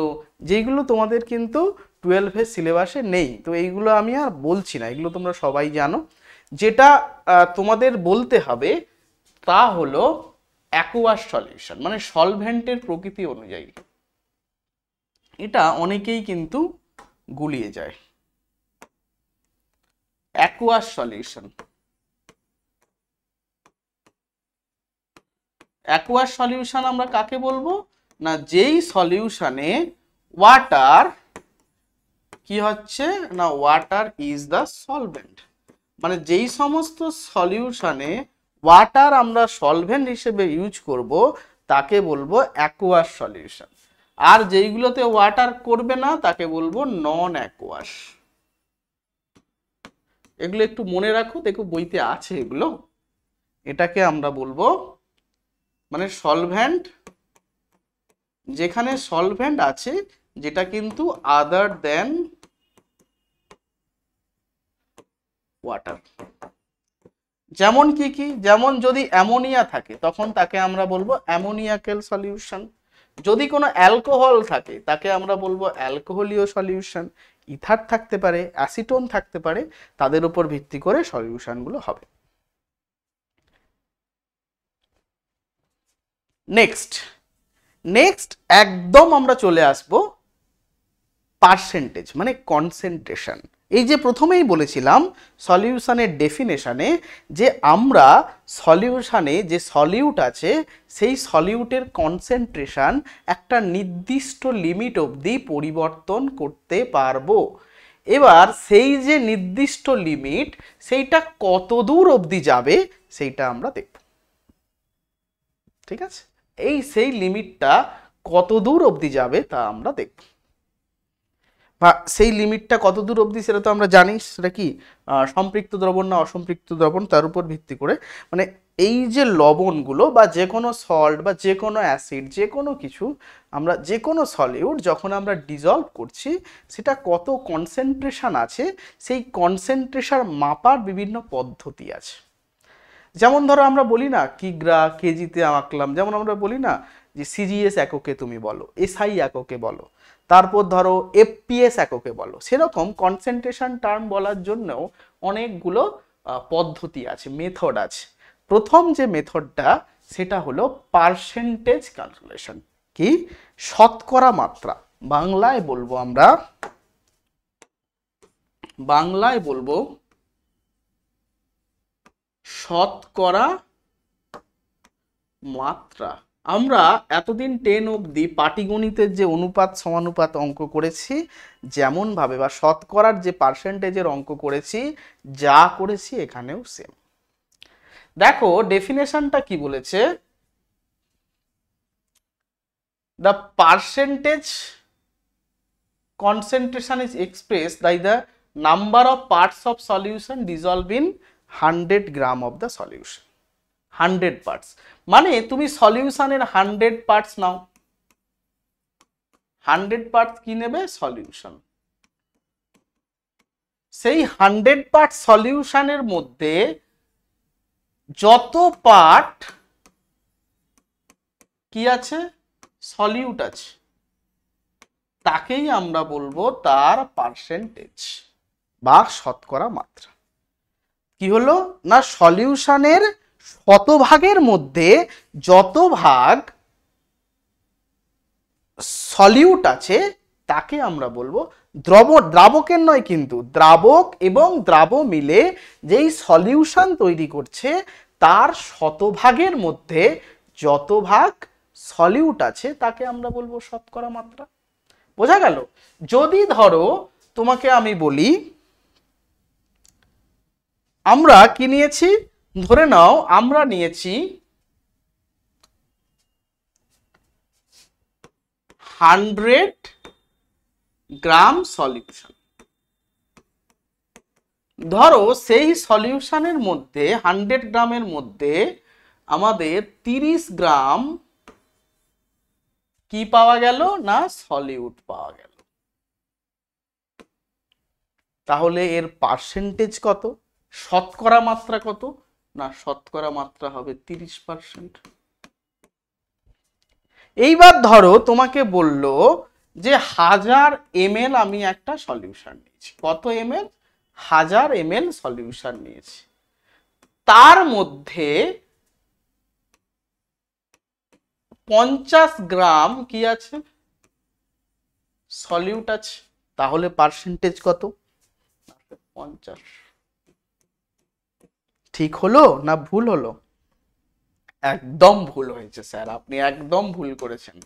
যেগুলো তোমাদের কিন্তু 12-এর সিলেবাসে নেই। তো এইগুলো আমি আর বলছি না, এগুলো তোমরা সবাই জানো। যেটা তোমাদের বলতে হবে তা হলো অ্যাকুয়াস সলিউশন, মানে সলভেন্টের প্রকৃতি অনুযায়ী। এটা অনেকেই কিন্তু গুলিয়ে যায়। অ্যাকুয়াস সলিউশন, অ্যাকুয়াস সলিউশন আমরা কাকে বলবো না, যেই সলিউশনে ওয়াটার কি হচ্ছে না, ওয়াটার ইজ দ্য সলভেন্ট, মানে যেই সমস্ত সলিউশনে ওয়াটার আমরা সলভেন্ট হিসেবে ইউজ করব তাকে বলবো অ্যাকুয়াস সলিউশন। আর যেইগুলোতে ওয়াটার করবে না তাকে বলবো নন অ্যাকুয়াস। এগুলো একটু মনে রাখো, দেখো বইতে আছে এগুলো। এটাকে আমরা বলবো মানে সলভেন্ট, যেখানে সলভেন্ট আছে যেটা কিন্তু আদার দেন ওয়াটার। যেমন কি কি, যেমন যদি অ্যামোনিয়া থাকে তখন তাকে আমরা বলবো অ্যামোনিয়াকেল সলিউশন, যদি কোনো অ্যালকোহল থাকে তাকে আমরা বলবো অ্যালকোহলীয় সলিউশন, ইথার থাকতে পারে, অ্যাসিটোন থাকতে পারে, তাদের উপর ভিত্তি করে সলিউশনগুলো হবে। নেক্সট নেক্সট একদম আমরা চলে আসব পার্সেন্টেজ মানে কনসেন্ট্রেশন। এই যে প্রথমেই বলেছিলাম সলিউশনের ডেফিনেশনে যে আমরা সলিউশনে যে সলিউট আছে সেই সলিউটের কনসেন্ট্রেশন একটা নির্দিষ্ট লিমিট অবধি পরিবর্তন করতে পারবো। এবার সেই যে নির্দিষ্ট লিমিট সেইটা কত দূর অবধি যাবে সেইটা আমরা দেখব। ঠিক আছে, এই সেই লিমিটটা কত দূর অবধি যাবে তা আমরা দেখব। বা সেই লিমিটটা কত দূর অবধি সেটা তো আমরা জানি, সেটা কি সম্পৃক্ত দ্রবণ না অসম্পৃক্ত দ্রবণ তার উপর ভিত্তি করে, মানে এই যে লবণগুলো বা যে কোনো সল্ট বা যে কোনো অ্যাসিড যে কোনো কিছু, আমরা যে কোনো সলিউট যখন আমরা ডিজলভ করছি সেটা কত কনসেন্ট্রেশন আছে সেই কনসেন্ট্রেশন মাপার বিভিন্ন পদ্ধতি আছে। যেমন ধরো আমরা বলি না কিগ্রা কেজিতে আঁকলাম, যেমন আমরা বলি না যে সিজিএস এককে তুমি বলো, এসআই এককে বলো, তারপর ধরো এফপিএস এককে বলো, সেরকম কনসেন্ট্রেশন টার্ম বলার জন্যও অনেকগুলো পদ্ধতি আছে, মেথড আছে। প্রথম যে মেথডটা সেটা হলো পার্সেন্টেজ ক্যালকুলেশন, কি শতকরা মাত্রা, বাংলায় বলবো আমরা, বাংলায় বলবো শতকরা মাত্রা। আমরা এতদিন 10 অবধি পাটিগণিতের যে অনুপাত সমানুপাত অঙ্ক করেছি যেমন ভাবে, বা শতকরার যে পার্সেন্টেজের অঙ্ক করেছি, যা করেছি এখানেও সেম। দেখো ডেফিনেশনটা কি বলেছে, the percentage concentration is expressed by the number of parts of solution dissolved in 100 gram of the solution। 100 parts মানে তুমি সলিউশনের 100 পার্টস নাও, 100 পার্টস কি নেবে সলিউশন, সেই 100 পার্ট সলিউশনের মধ্যে যত পার্ট কি আছে সলিউট আছে তাকেই আমরা বলবো তার পার্সেন্টেজ বা শতকরা মাত্রা। কি হলো না সলিউশনের শতভাগের মধ্যে যত ভাগ সলিউট আছে তাকে আমরা বলবো দ্রাবকের নয় কিন্তু, দ্রাবক এবং দ্রাব মিলে যেই সলিউশন তৈরি করছে তার শতভাগের মধ্যে যত ভাগ সলিউট আছে তাকে আমরা বলবো শতকরা মাত্রা। বোঝা গেল? যদি ধরো তোমাকে আমি বলি আমরা কি নিয়েছি, ধরে নাও আমরা নিয়েছি 100 গ্রাম সলিউশন। ধরো সেই সলিউশনের মধ্যে 100 গ্রামের মধ্যে আমাদের 30 গ্রাম কি পাওয়া গেল না সলিউট পাওয়া গেল। তাহলে এর পার্সেন্টেজ কত, শতকরা মাত্রা কত না শতকরা মাত্রা হবে 30%। এইবার ধরো তোমাকে বলল যে 1000 ml আমি একটা সলিউশন নিয়েছি, কত ml 1000 ml সলিউশন নিয়েছি, তার মধ্যে 50 গ্রাম কি আছে সলিউট আছে, তাহলে পার্সেন্টেজ কত 50। ঠিক হলো না ভুল হলো? একদম ভুল হয়েছে স্যার, আপনি একদম ভুল করেছেন।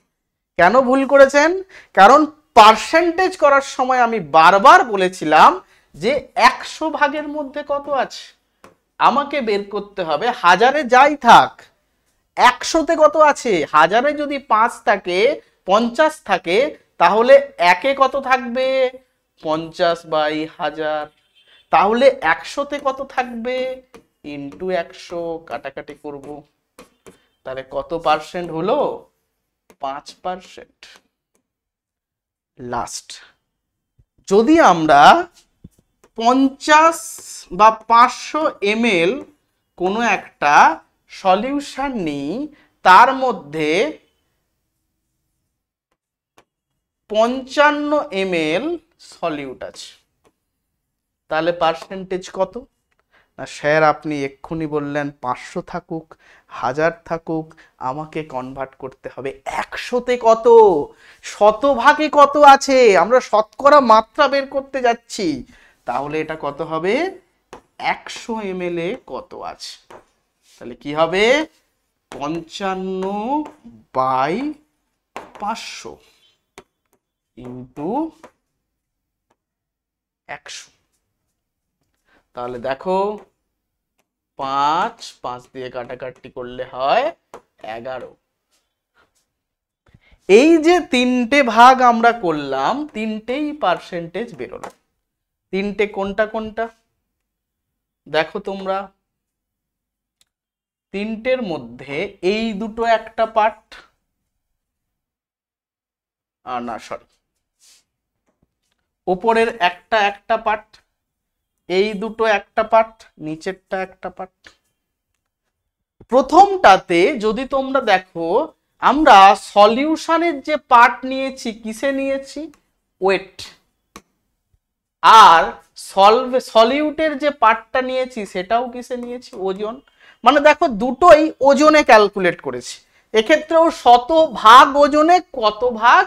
কেন ভুল করেছেন? কারণ পার্সেন্টেজ করার সময় আমি বারবার বলেছিলাম যে 100 ভাগের মধ্যে কত আছে আমাকে বের করতে হবে, 1000-এ যাই থাক 100-তে কত আছে, 1000-এ যদি 5 থাকে 50 থাকে তাহলে একে কত থাকবে 50/1000, তাহলে 100-তে কত থাকবে ইন্টু 100, কাটাকাটি করব, তাহলে কত পার্সেন্ট হলো 5%। লাস্ট যদি আমরা 50 বা 500 ml কোনো একটা সলিউশন নিই, তার মধ্যে 55 ml সলিউট আছে, তাহলে পার্সেন্টেজ কত না স্যার আপনি এক্ষুনি বললেন 500 থাকুক 1000 থাকুক, আমাকে কনভার্ট করতে হবে 100-তে কত, শতভাগে কত আছে, আমরা শতকরা মাত্রা বের করতে যাচ্ছি, তাহলে এটা কত হবে 100 ml এ কত আছে, তাহলে কি হবে 55/500 ইন্টু 100। তাহলে দেখো 5 দিয়ে কাটাকাটি করলে হয় 11। এই যে তিনটে ভাগ আমরা করলাম, তিনটেই পার্সেন্টেজ বেরোলো। তিনটে কোনটা কোনটা দেখো তোমরা, তিনটের মধ্যে এই দুটো একটা পার্ট, না সরি, ওপরের একটা পার্ট, এই দুটো একটা পার্ট, নিচেরটা একটা পার্ট। প্রথমটাতে যদি তোমরা দেখো, আমরা সলিউশনের যে পার্ট নিয়েছি কিসে নিয়েছি, ওয়েট, আর সলিউটের যে পার্টটা নিয়েছি সেটাও কিসে নিয়েছি, ওজন। মানে দেখো দুটোই ওজনে ক্যালকুলেট করেছি। এক্ষেত্রেও শত ভাগ ওজনে কত ভাগ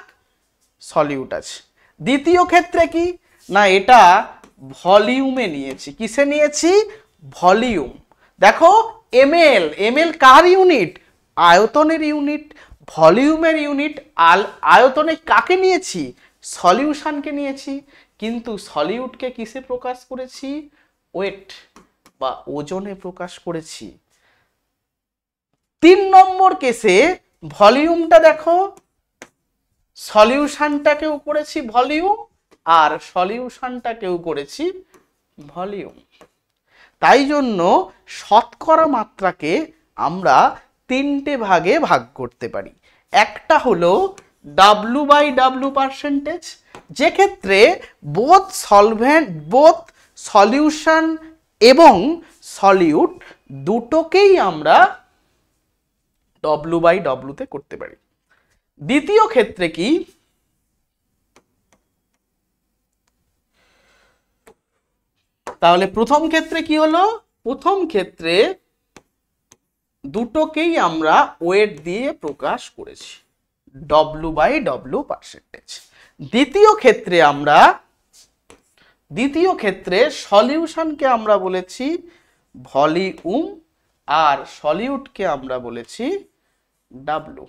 সলিউট আছে। দ্বিতীয় ক্ষেত্রে কি না, এটা ভলিউমে নিয়েছি। কিসে নিয়েছি, ভলিউম। দেখো এমএল, এমএল কার ইউনিট, আয়তনের ইউনিট। ভলিউমের ইউনিট, আয়তনে কাকে নিয়েছি, সলিউশনকে নিয়েছি। কিন্তু সলিউটকে কিসে প্রকাশ করেছি, ওয়েট বা ওজনে প্রকাশ করেছি। 3 নম্বর কেসে ভলিউমটা দেখো, সলিউশনটাকেও করেছি ভলিউম, আর সলিউশনটাকেও করেছি ভলিউম। তাই জন্য শতকরা মাত্রাকে আমরা তিনটে ভাগে ভাগ করতে পারি। একটা হলো W/W পার্সেন্টেজ, যে ক্ষেত্রে বোথ সলিউশন এবং সলিউট দুটোকেই আমরা W/W তে করতে পারি। দ্বিতীয় ক্ষেত্রে কি, তাহলে প্রথম ক্ষেত্রে কি হলো, প্রথম ক্ষেত্রে দুটোকেই আমরা ওয়েট দিয়ে প্রকাশ করেছি, W/W পার্সেন্টেজ। দ্বিতীয় ক্ষেত্রে সলিউশনকে আমরা বলেছি ভলিউম, আর সলিউটকে আমরা বলেছি W।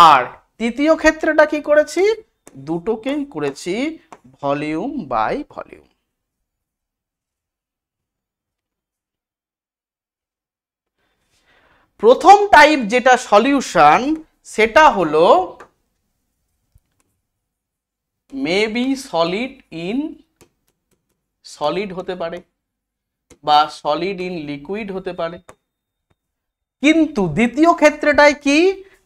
আর তৃতীয় ক্ষেত্রটা কি করেছি, দুটোকেই করেছি ভলিউম বাই ভলিউম। প্রথম টাইপ যেটা সলিউশন, সেটা হলো মেবি সলিড ইন সলিড হতে পারে, বা সলিড ইন লিকুইড হতে পারে। কিন্তু দ্বিতীয় ক্ষেত্রটায় কি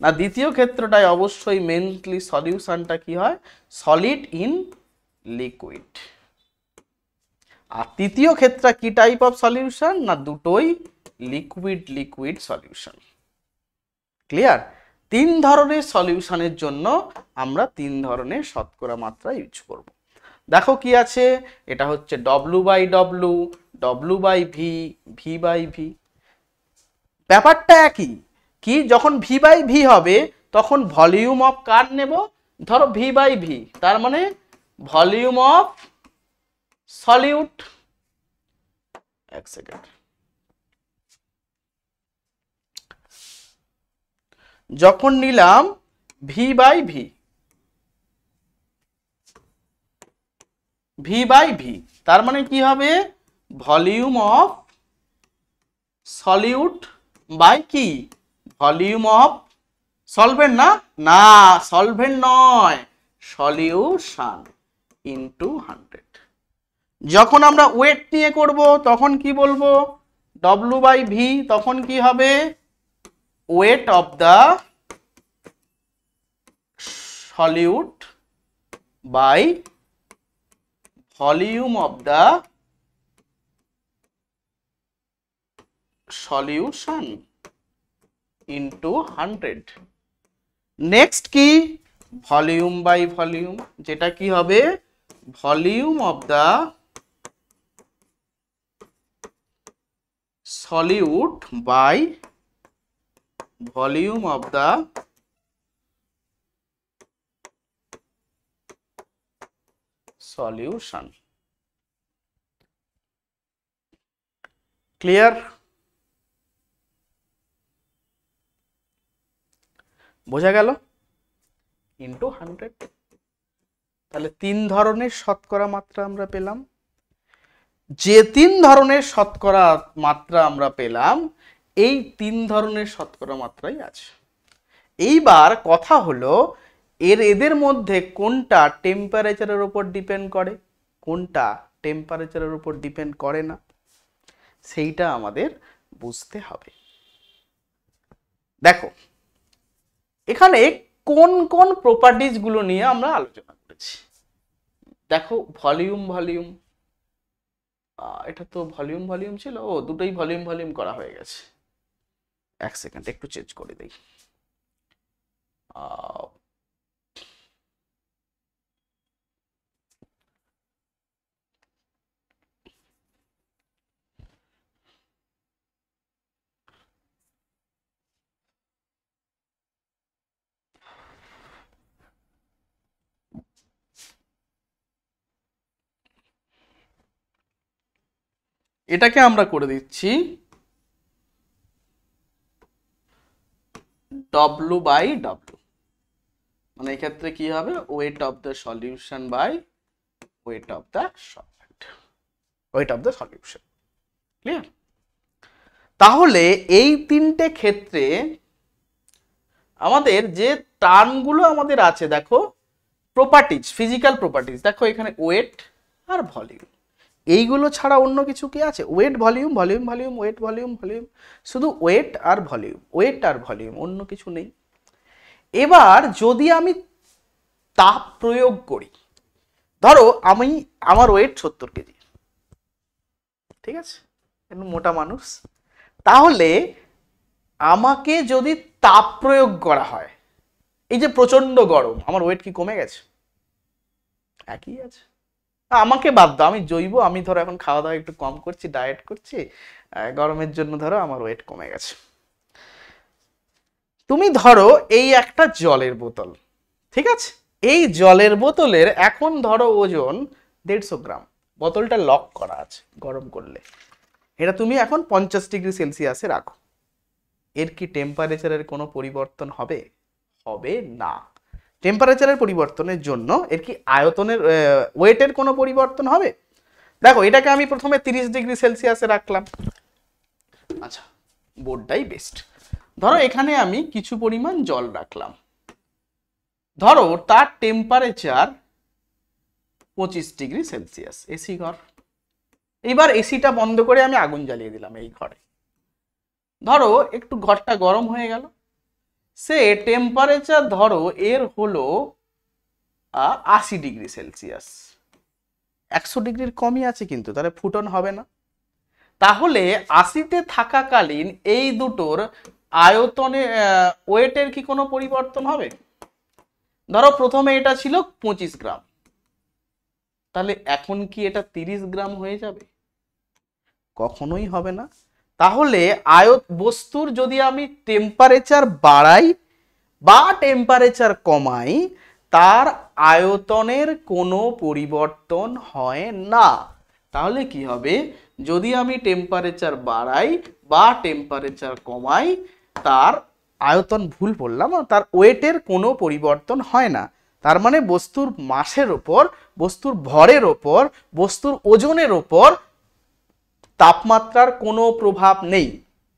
না, দ্বিতীয় ক্ষেত্রটায় অবশ্যই মেনলি সলিউশনটা কি হয়, সলিড ইন লিকুইড। আর তৃতীয় ক্ষেত্রে কি টাইপ অফ সলিউশন না, দুটোই লিকুইড সলিউশন। ক্লিয়ার? 3 ধরনের সলিউশনের জন্য আমরা 3 ধরনের শতকরা মাত্রা ইউজ করব। দেখো কি আছে, এটা হচ্ছে W/W, W/V, V/V। ব্যাপারটা একই, কি যখন V/V হবে তখন ভলিউম অফ কার নেব, ধরো V/V, তার মানে ভলিউম অফ সলিউট। এক সেকেন্ড, যখন নিলাম V/V, V/V, তার মানে কি হবে, ভলিউম অফ সলিউট বাই কি, ভলিউম অফ সলভেন্ট। না সলভেন্ট নয়, সলিউশন ইনটু 100। যখন আমরা ওয়েট নিয়ে করব তখন কি বলবো, W/V, তখন কি হবে, weight of the solute by volume of the solution into 100। Next কি, ভলিউম বাই ভলিউম, যেটা কি হবে, volume of the solute by volume of the solution. Clear? বোঝা গেল? ইনটু 100। তাহলে 3 ধরনের শতকরা মাত্রা আমরা পেলাম। যে 3 ধরনের শতকরা মাত্রা আমরা পেলাম, এই 3 ধরনের শতকরা মাত্রাই আছে। এইবার কথা হলো এদের মধ্যে কোনটা টেম্পারেচারের উপর ডিপেন্ড করে, কোনটা টেম্পারেচারের উপর ডিপেন্ড করে না, সেইটা আমাদের বুঝতে হবে। দেখো এখানে কোন কোন প্রপার্টিজ গুলো নিয়ে আমরা আলোচনা করেছি। দেখো ভলিউম ভলিউম, এটা তো ভলিউম ভলিউম ছিল, ও দুটোই ভলিউম ভলিউম করা হয়ে গেছে। এক সেকেন্ড একটু চেঞ্জ করে দেই। এটাকে আমরা করে দিচ্ছি W বাই W, মানে এক্ষেত্রে কি হবে, weight of the solution by weight of the solvent, weight of the solution. Clear? তাহলে এই তিনটে ক্ষেত্রে আমাদের যে টার্মগুলো আমাদের আছে, দেখো প্রপার্টিজ, ফিজিক্যাল প্রপার্টিজ, দেখো এখানে ওয়েট আর ভলিউম, এইগুলো ছাড়া অন্য কিছু কি আছে? Weight volume, volume volume, weight volume volume, শুধু ওয়েট আর ভলিউম, ওয়েট আর ভলিউম, অন্য কিছু নেই। এবার যদি আমি তাপ প্রয়োগ করি, ধরো আমার ওয়েট 70 কেজি, ঠিক আছে, একটু মোটা মানুষ, তাহলে আমাকে যদি তাপ প্রয়োগ করা হয়, এই যে প্রচন্ড গরম, আমার ওয়েট কি কমে গেছে? একই আছে। আমাকে বাদ দাও, আমি জৈব, আমি ধরো এখন খাওয়া দাওয়া একটু কম করছি, ডায়েট করছি, গরমের জন্য ধরো আমার ওয়েট কমে গেছে। তুমি ধরো এই একটা জলের বোতল, ঠিক আছে, এই জলের বোতলের এখন ধরো ওজন 150 গ্রাম, বোতলটা লক করা আছে, গরম করলে এটা তুমি এখন 50 ডিগ্রি সেলসিয়াসে রাখো, এর কি টেম্পারেচারের কোনো পরিবর্তন হবে? হবে না। টেম্পারেচারের পরিবর্তনের জন্য এর কি আয়তনের ওয়েটের কোনো পরিবর্তন হবে? দেখো এটাকে আমি প্রথমে 30 ডিগ্রি সেলসিয়াসে রাখলাম, আচ্ছা বোর্ডটাই বেস্ট। ধরো এখানে আমি কিছু পরিমাণ জল রাখলাম, ধরো তার টেম্পারেচার 25 ডিগ্রি সেলসিয়াস, এসি ঘর। এইবার এসিটা বন্ধ করে আমি আগুন জ্বালিয়ে দিলাম এই ঘরে, ধরো একটু ঘরটা গরম হয়ে গেল, সে টেম্পারেচার ধরো এর হলো 80 ডিগ্রি সেলসিয়াস, 100 ডিগ্রির কমই আছে কিন্তু, তাহলে ফুটন হবে না। তাহলে 80তে থাকাকালীন এই দুটোর আয়তনে ওয়েটের কি কোনো পরিবর্তন হবে? ধরো প্রথমে এটা ছিল 25 গ্রাম, তাহলে এখন কি এটা 30 গ্রাম হয়ে যাবে? কখনোই হবে না। তাহলে বস্তুর যদি আমি টেম্পারেচার বাড়াই বা টেম্পারেচার কমাই, তার আয়তনের কোনো পরিবর্তন হয় না। তাহলে কি হবে, যদি আমি টেম্পারেচার বাড়াই বা টেম্পারেচার কমাই, তার আয়তন, ভুল বললাম, তার ওয়েটের কোনো পরিবর্তন হয় না। তার মানে বস্তুর মাসের ওপর, বস্তুর ভরের ওপর, বস্তুর ওজনের ওপর তাপমাত্রার কোনো প্রভাব নেই।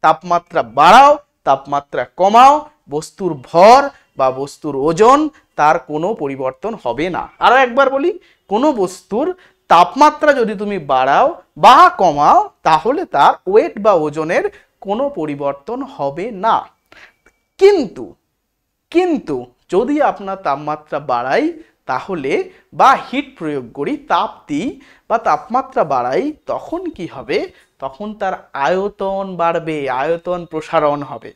তাপমাত্রা বাড়াও, তাপমাত্রা কমাও, বস্তুর ভর বা বস্তুর ওজন তার কোনো পরিবর্তন হবে না। আরো একবার বলি, কোনো বস্তুর তাপমাত্রা যদি তুমি বাড়াও বা কমাও, তাহলে তার ওয়েট বা ওজনের কোনো পরিবর্তন হবে না। কিন্তু কিন্তু যদি আপনার তাপমাত্রা বাড়াই, তাহলে বা হিট প্রয়োগ করি, তাপ দিই বা তাপমাত্রা বাড়াই, তখন কি হবে? তখন তার আয়তন বাড়বে, আয়তন প্রসারণ হবে,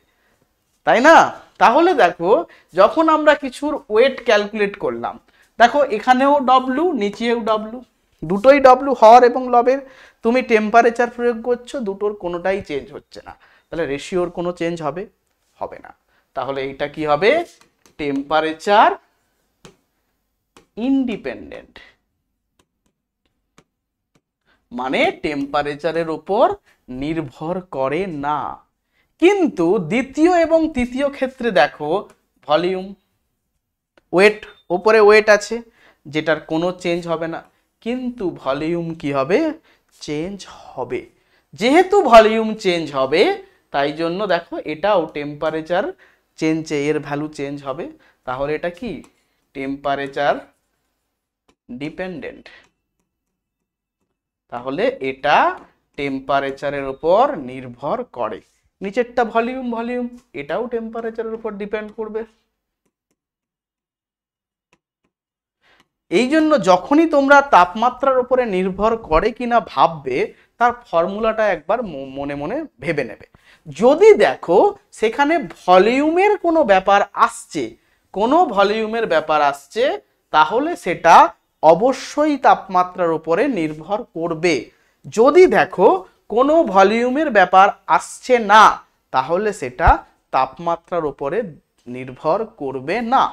তাই না? তাহলে দেখো যখন আমরা কিছুর ওয়েট ক্যালকুলেট করলাম, দেখো এখানেও ডব্লু, নিচেও ডব্লু, দুটোই ডব্লু, হর এবং লবের। তুমি টেম্পারেচার প্রয়োগ করছো, দুটোর কোনোটাই চেঞ্জ হচ্ছে না, তাহলে রেশিওর কোনো চেঞ্জ হবে? হবে না। তাহলে এইটা কি হবে? টেম্পারেচার ইন্ডিপেন্ডেন্ট, মানে টেম্পারেচারের উপর নির্ভর করে না। কিন্তু দ্বিতীয় এবং তৃতীয় ক্ষেত্রে দেখো, ভলিউম, ওয়েট, ওপরে ওয়েট আছে যেটার কোনো চেঞ্জ হবে না, কিন্তু ভলিউম কি হবে? চেঞ্জ হবে। যেহেতু ভলিউম চেঞ্জ হবে তাই জন্য দেখো এটাও টেম্পারেচার চেঞ্জ, এর ভ্যালু চেঞ্জ হবে। তাহলে এটা কি টেম্পারেচার ডিপেন্ডেন্ট। তাহলে এটা টেম্পারেচারের উপর নির্ভর করে। নিচেরটা ভলিউম, এটাও টেম্পারেচারের উপর ডিপেন্ড করবে। এই জন্য যখনই তোমরা তাপমাত্রার উপরে নির্ভর করে কিনা ভাববে, তার ফর্মুলাটা একবার মনে মনে ভেবে নেবে। যদি দেখো সেখানে ভলিউমের কোনো ব্যাপার আসছে, তাহলে সেটা অবশ্যই তাপমাত্রার উপরে নির্ভর করবে। যদি দেখো কোনো ভলিউমের ব্যাপার আসছে না, তাহলে সেটা তাপমাত্রার উপরে নির্ভর করবে না।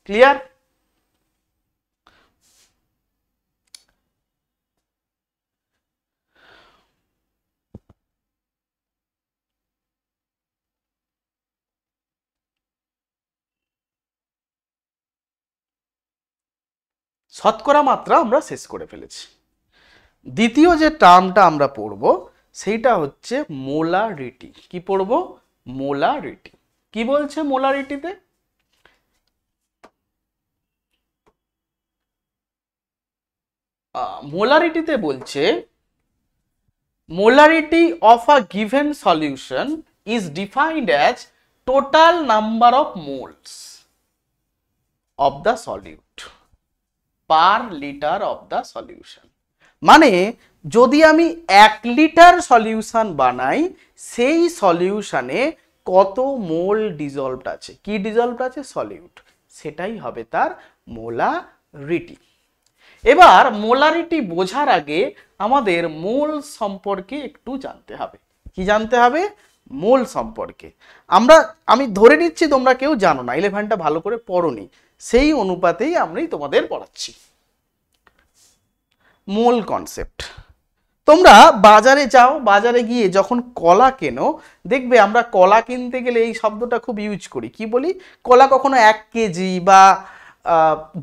ক্লিয়ার? শতকরা মাত্রা আমরা শেষ করে ফেলেছি। দ্বিতীয় যে টার্মটা আমরা পড়ব সেইটা হচ্ছে মোলারিটি। কি পড়ব? মোলারিটি। কি বলছে মোলারিটিতে? মোলারিটিতে বলছে molarity of a given solution is defined as total number of moles of the solute per liter of the solution। মানে যদি আমি 1 লিটার সলিউশন বানাই, সেই সলিউশনে কত মোল ডিজলভড আছে, কি ডিজলভড আছে? সলিউট। সেটাই হবে তার মোলারিটি। এবার মোলারিটি বোঝার আগে আমাদের মোল সম্পর্কে একটু জানতে হবে। কি জানতে হবে? মোল সম্পর্কে। আমি ধরে নিচ্ছি তোমরা কেউ জানো না, 11টা ভালো করে পড়োনি, সেই অনুপাতেই আমি তোমাদের পড়াচ্ছি। মোল কনসেপ্ট। তোমরা বাজারে যাও, বাজারে গিয়ে যখন কলা কেনো, দেখবে আমরা কলা কিনতে গেলে এই শব্দটা খুব ইউজ করি। কি বলি? কলা কখনো 1 কেজি বা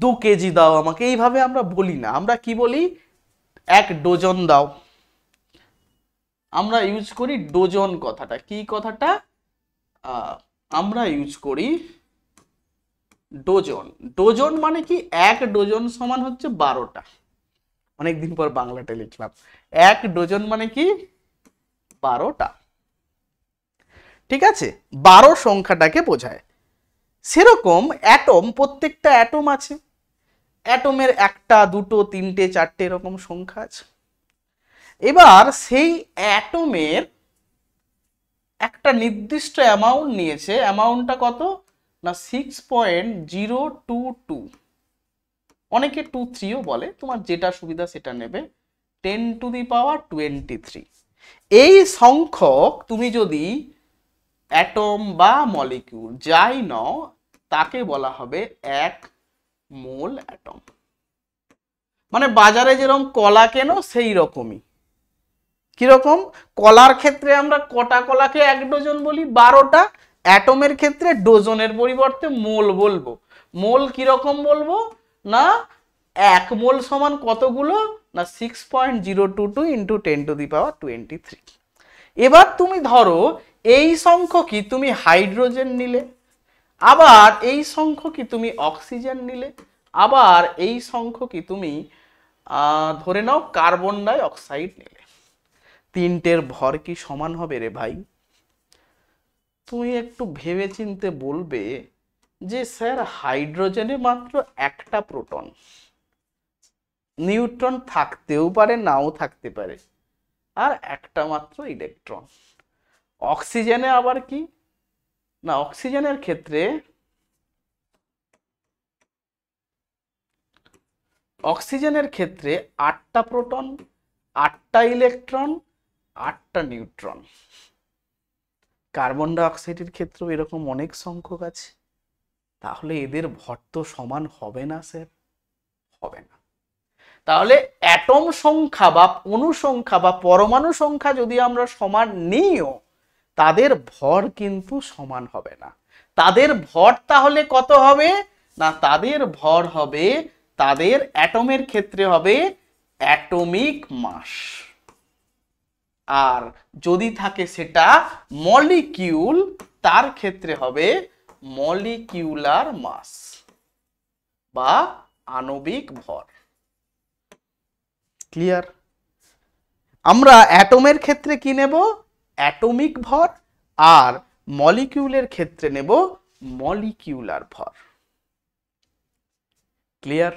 2 কেজি দাও আমাকে, এইভাবে আমরা বলি না। আমরা কি বলি? 1 ডজন দাও। আমরা ইউজ করি ডজন কথাটা। কি কথাটা? আমরা ইউজ করি ডজন। ডজন মানে কি? 1 ডজন সমান হচ্ছে 12টা। অনেকদিন পর বাংলাটা লিখলাম। 1 ডজন মানে কি? 12টা। ঠিক আছে? 12 সংখ্যাটাকে বোঝায়। সেরকম অ্যাটম, প্রত্যেকটা অ্যাটম আছে, অ্যাটমের 1টা 2টো 3টে 4টে এরকম সংখ্যা আছে। এবার সেই অ্যাটমের একটা নির্দিষ্ট অ্যামাউন্ট নিয়েছে। অ্যামাউন্টটা কত না 6.022। অনেকে 23ও বলে, তোমার যেটা সুবিধা সেটা নেবে। 10⁻23। এই সংখ্যক তুমি যদি অ্যাটম বা মলিকিউল যাই নাও, তাকে বলা হবে 1 মোল অ্যাটম। মানে বাজারে যেরকম কলা কেন সেই রকমই। কিরকম? কলার ক্ষেত্রে আমরা কটা কলাকে 1 ডজন বলি? 12টা। অ্যাটমের ক্ষেত্রে ডজনের পরিবর্তে মোল বলবো। মোল কিরকম বলবো? না 1 মোল সমান কতগুলো? না 6.022 × 10⁻23। এবার তুমি ধরো এই সংখ্যকই তুমি হাইড্রোজেন নিলে, আবার এই সংখ্যকই তুমি অক্সিজেন নিলে, আবার এই সংখ্যকই তুমি ধরে নাও কার্বন ডাই অক্সাইড নিলে। তিনটের ভর কি সমান হবে রে ভাই? তুমি একটু ভেবে চিনতে বলবে যে স্যার হাইড্রোজেনে মাত্র 1টা প্রোটন, নিউট্রন থাকতেও পারে নাও থাকতে পারে, আর 1টা মাত্র ইলেকট্রন। অক্সিজেনে আবার কি না, অক্সিজেনের ক্ষেত্রে অক্সিজেনের ক্ষেত্রে 8টা proton, 8টা electron, 8টা neutron. Carbon die অক্সাইডের ক্ষেত্রেও এরকম অনেক সংখ্যক আছে। তাহলে এদের ভর তো সমান হবে না স্যার, হবে না। তাহলে অ্যাটম সংখ্যা বা অণু সংখ্যা বা পরমাণু সংখ্যা যদি আমরা সমান নিও, তাদের ভর কিন্তু সমান হবে না। তাদের ভর তাহলে কত হবে না, তাদের ভর হবে, তাদের অ্যাটমের ক্ষেত্রে হবে অ্যাটমিক মাস। আর যদি থাকে সেটা মলিকিউল, তার ক্ষেত্রে হবে মলিকিউলার মাস বা আণবিক ভর। ক্লিয়ার? আমরা অ্যাটমের ক্ষেত্রে কি নেব? অ্যাটমিক ভর। আর মলিকিউলের ক্ষেত্রে নেব মলিকিউলার ভর। ক্লিয়ার?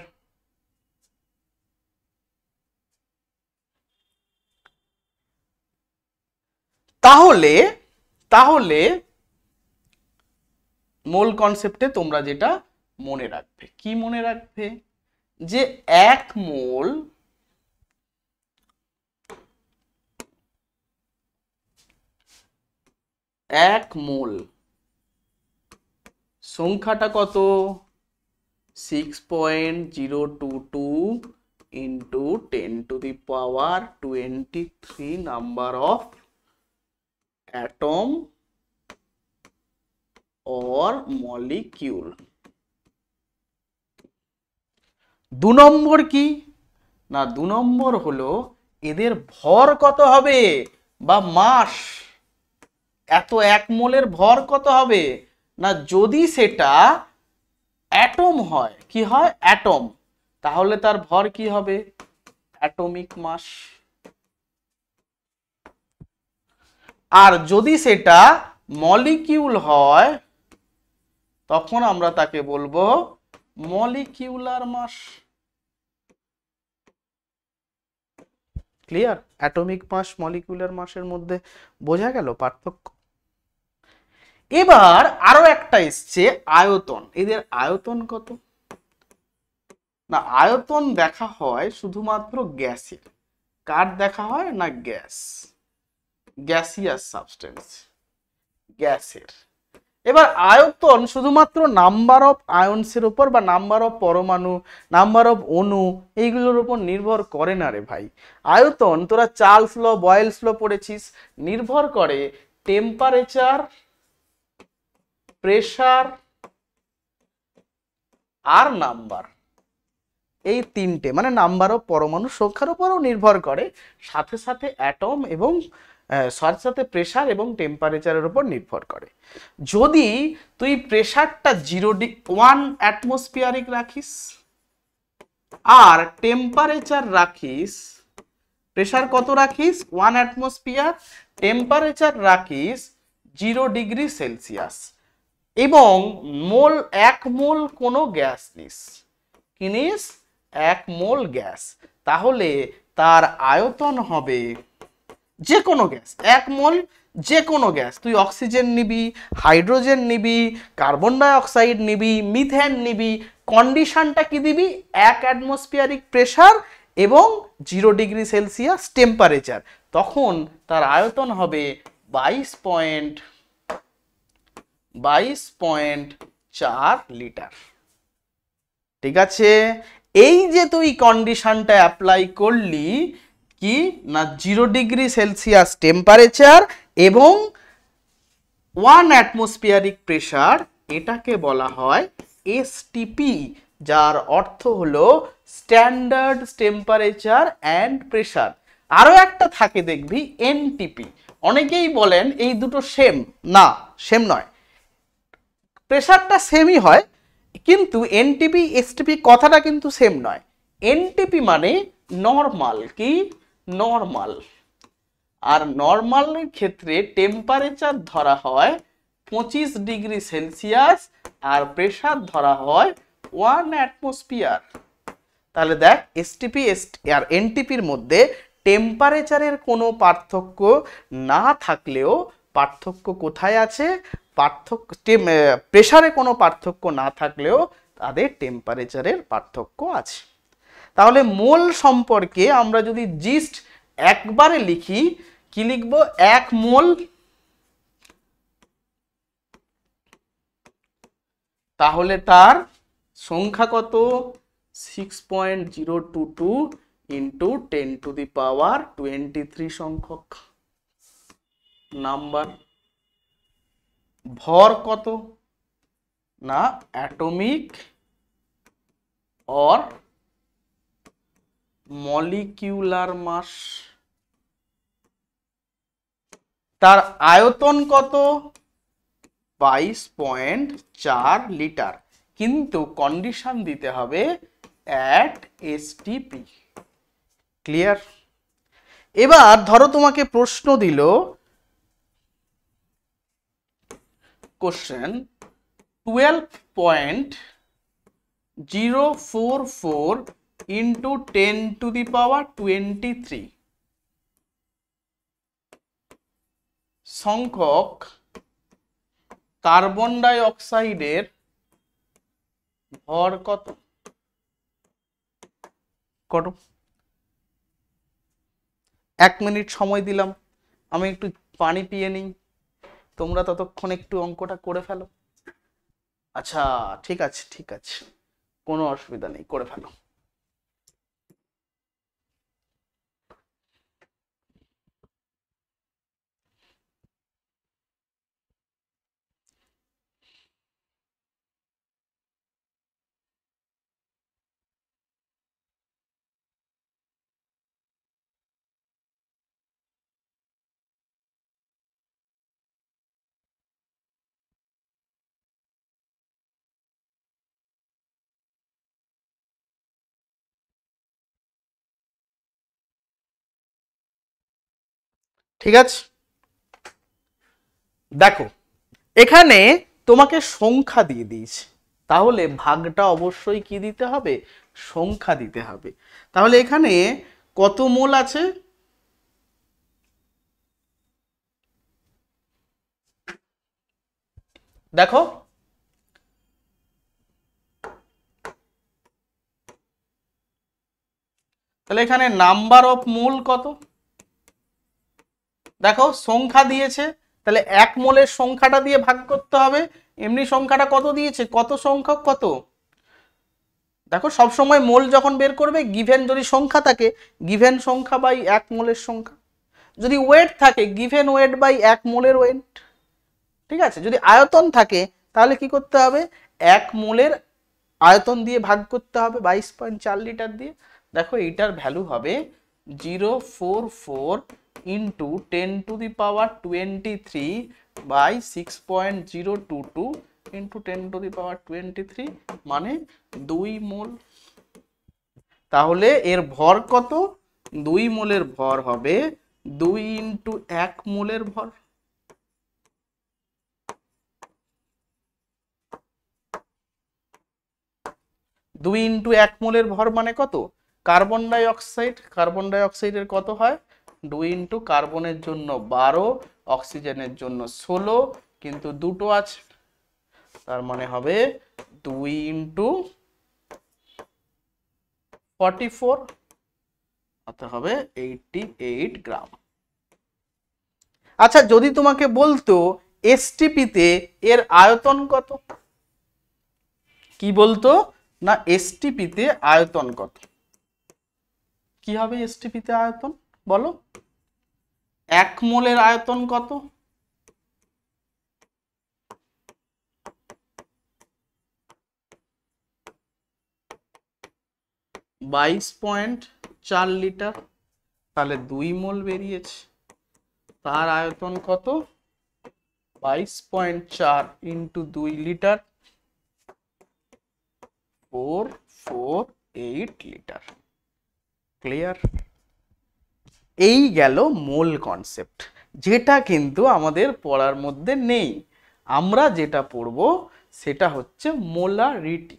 তাহলে তাহলে মোল কনসেপ্টে তোমরা যেটা মনে রাখবে, কি মনে রাখবে? যে এক মোল সংখ্যাটা কত? 6.022 into 10 to the power 23 number of atom or molecule। 2 নম্বর কি না, 2 নম্বর হলো এদের ভর কত হবে বা মাস। এত এক মোলের ভর কত হবে না, যদি সেটা অ্যাটম হয়, কি হয়? অ্যাটম, তাহলে তার ভর কি হবে? অ্যাটমিক মাস। আর যদি সেটা মলিকিউল হয় তখন আমরা তাকে বলবো মলিকিউলার মাস। ক্লিয়ার? অ্যাটমিক মাস মলিকিউলার মাসের মধ্যে বোঝা গেল পার্থক্য। এবার আরো একটা এসছে আয়তন। এদের আয়তন কত না, আয়তন দেখা হয় শুধুমাত্র গ্যাসের। কার দেখা হয় না? গ্যাস, গ্যাসিয়াস সাবস্টেন্স, গ্যাসের। এবার আয়তন শুধুমাত্র নাম্বার অফ আয়নসের উপর বা নাম্বার অফ পরমাণু, নাম্বার অফ অণু, এইগুলোর উপর নির্ভর করে না রে ভাই। আয়তন তোরা চার্লস ল, বয়েলস ল পড়েছিস, নির্ভর করে টেম্পারেচার, প্রেসার আর নাম্বার। এই তিনটে মানে নাম্বার অফ পরমাণু সংখ্যার উপরও নির্ভর করে, সাথে সাথে অ্যাটম এবং সাথে সাথে প্রেসার এবং টেম্পারেচারের উপর নির্ভর করে। যদি তুই প্রেসারটা 1 অ্যাটমসফিয়ারিক রাখিস আর টেম্পারেচার রাখিস, প্রেসার কত রাখিস? 1 অ্যাটমসফিয়ার, টেম্পারেচার রাখিস 0 ডিগ্রি সেলসিয়াস, এবং মোল 1 মোল কোনো গ্যাস নিস, কি নিস? 1 মোল গ্যাস, তাহলে তার আয়তন হবে, যে কোনো গ্যাস 1 মোল, যে কোনো গ্যাস, তুই অক্সিজেন নিবি, হাইড্রোজেন নিবি, কার্বন ডাই অক্সাইড নিবি, মিথেন নিবি, কন্ডিশনটা কি দিবি? 1 অ্যাটমসফিয়ারিক প্রেসার এবং 0 ডিগ্রি সেলসিয়াস টেম্পারেচার, তখন তার আয়তন হবে 22.4 লিটার। ঠিক আছে? এই যে তুই কন্ডিশনটা অ্যাপ্লাই করলি, কি না 0 ডিগ্রি সেলসিয়াস টেম্পারেচার এবং 1 অ্যাটমসফিয়ারিক প্রেসার, এটাকে বলা হয় এসটিপি, যার অর্থ হলো স্ট্যান্ডার্ড টেম্পারেচার অ্যান্ড প্রেসার। আরো একটা থাকে দেখবি এনটিপি। অনেকেই বলেন এই দুটো সেম, না সেম নয়, প্রেসারটা সেমই হয় কিন্তু এনটিপি এসটিপি কথাটা কিন্তু সেম নয়। এনটিপি মানে নরমাল, কি নরমাল, আর নরমালের ক্ষেত্রে টেম্পারেচার ধরা হয় 25 ডিগ্রি সেলসিয়াস আর প্রেসার ধরা হয় 1 অ্যাটমসফিয়ার। তাহলে দেখ এসটিপি আর এনটিপির মধ্যে টেম্পারেচারের কোনো পার্থক্য না থাকলেও পার্থক্য কোথায় আছে? পার্থক্য প্রেসারে কোনো পার্থক্য না থাকলেও তাদের টেম্পারেচারের পার্থক্য আছে। তাহলে মোল সম্পর্কে আমরা যদি জিস্ট একবারে লিখি, কি লিখব? 1 মোল, তাহলে তার সংখ্যা কত? 6.022 ইন্টু 10 টু দি পাওয়ার 23 সংখ্যক নাম্বার। ভর কত না অ্যাটমিক और মলিকিউলার মাস। তার আয়তন কত? 22.4 লিটার, কিন্তু কন্ডিশন দিতে হবে অ্যাট এসটিপি। ক্লিয়ার? এবার ধরো তোমাকে প্রশ্ন দিল, কোশ্চেন 12.044 ইন্টু 10⁻23 সংখ্যক কার্বন ডাই অক্সাইডের ভর কত? করো। 1 মিনিট সময় দিলাম, আমি একটু পানি পিয়ে নিই, তোমরা ততক্ষণ একটু অঙ্কটা করে ফেলো। আচ্ছা ঠিক আছে, ঠিক আছে, কোনো অসুবিধা নেই, করে ফেলো। ঠিক আছে, দেখো এখানে তোমাকে সংখ্যা দিয়ে দিয়েছে, তাহলে ভাগটা অবশ্যই কি দিতে হবে? সংখ্যা দিতে হবে। তাহলে এখানে কত মোল আছে? দেখো তাহলে এখানে নাম্বার অফ মোল কত? দেখো সংখ্যা দিয়েছে, তাহলে 1 মোলের সংখ্যাটা দিয়ে ভাগ করতে হবে। এমনি সংখ্যাটা কত দিয়েছে? কত সংখ্যক কত? দেখো সবসময় মোল যখন বের করবে, গিভেন যদি সংখ্যা থাকে, গিভেন সংখ্যা বাই 1 মোলের সংখ্যা। যদি ওয়েট থাকে, গিভেন ওয়েট বাই 1 মোলের ওয়েট। ঠিক আছে, যদি আয়তন থাকে তাহলে কি করতে হবে? 1 মোলের আয়তন দিয়ে ভাগ করতে হবে 22.4 লিটার দিয়ে। দেখো এইটার ভ্যালু হবে 044 ইন্টু 10⁻23 বাই 6.022 ইন্টু 10⁻23 মানে 2 মোল। তাহলে এর ভর কত? 2 মোলের ভর হবে 2 ইন্টু 1 মোলের ভর। দুই ইন্টু 1 মোলের ভর মানে কত? Carbon die oxide, carbon die অক্সাইডের কত হয়? 2 ইন্টু কার্বনের জন্য 12, অক্সিজেনের জন্য 16, কিন্তু দুটো আছে, তার মানে হবে 2 ইন্টু 44, অর্থাৎ হবে 88 গ্রাম। আচ্ছা যদি তোমাকে বলতো এসটিপিতে এর আয়তন কত? কি বলতো না, এসটিপিতে আয়তন কত? কি হবে এসটিপিতে আয়তন বলো? 1 মোলের আয়তন কত? 22.4 লিটার, তাহলে 2 মোল বেরিয়েছে। তার আয়তন কত? 22.4 ইন্টু 2 লিটার, 448 লিটার। ক্লিয়ার? এই গেল মোল কনসেপ্ট, যেটা কিন্তু আমাদের পড়ার মধ্যে নেই। আমরা যেটা পড়ব সেটা হচ্ছে মোলারিটি।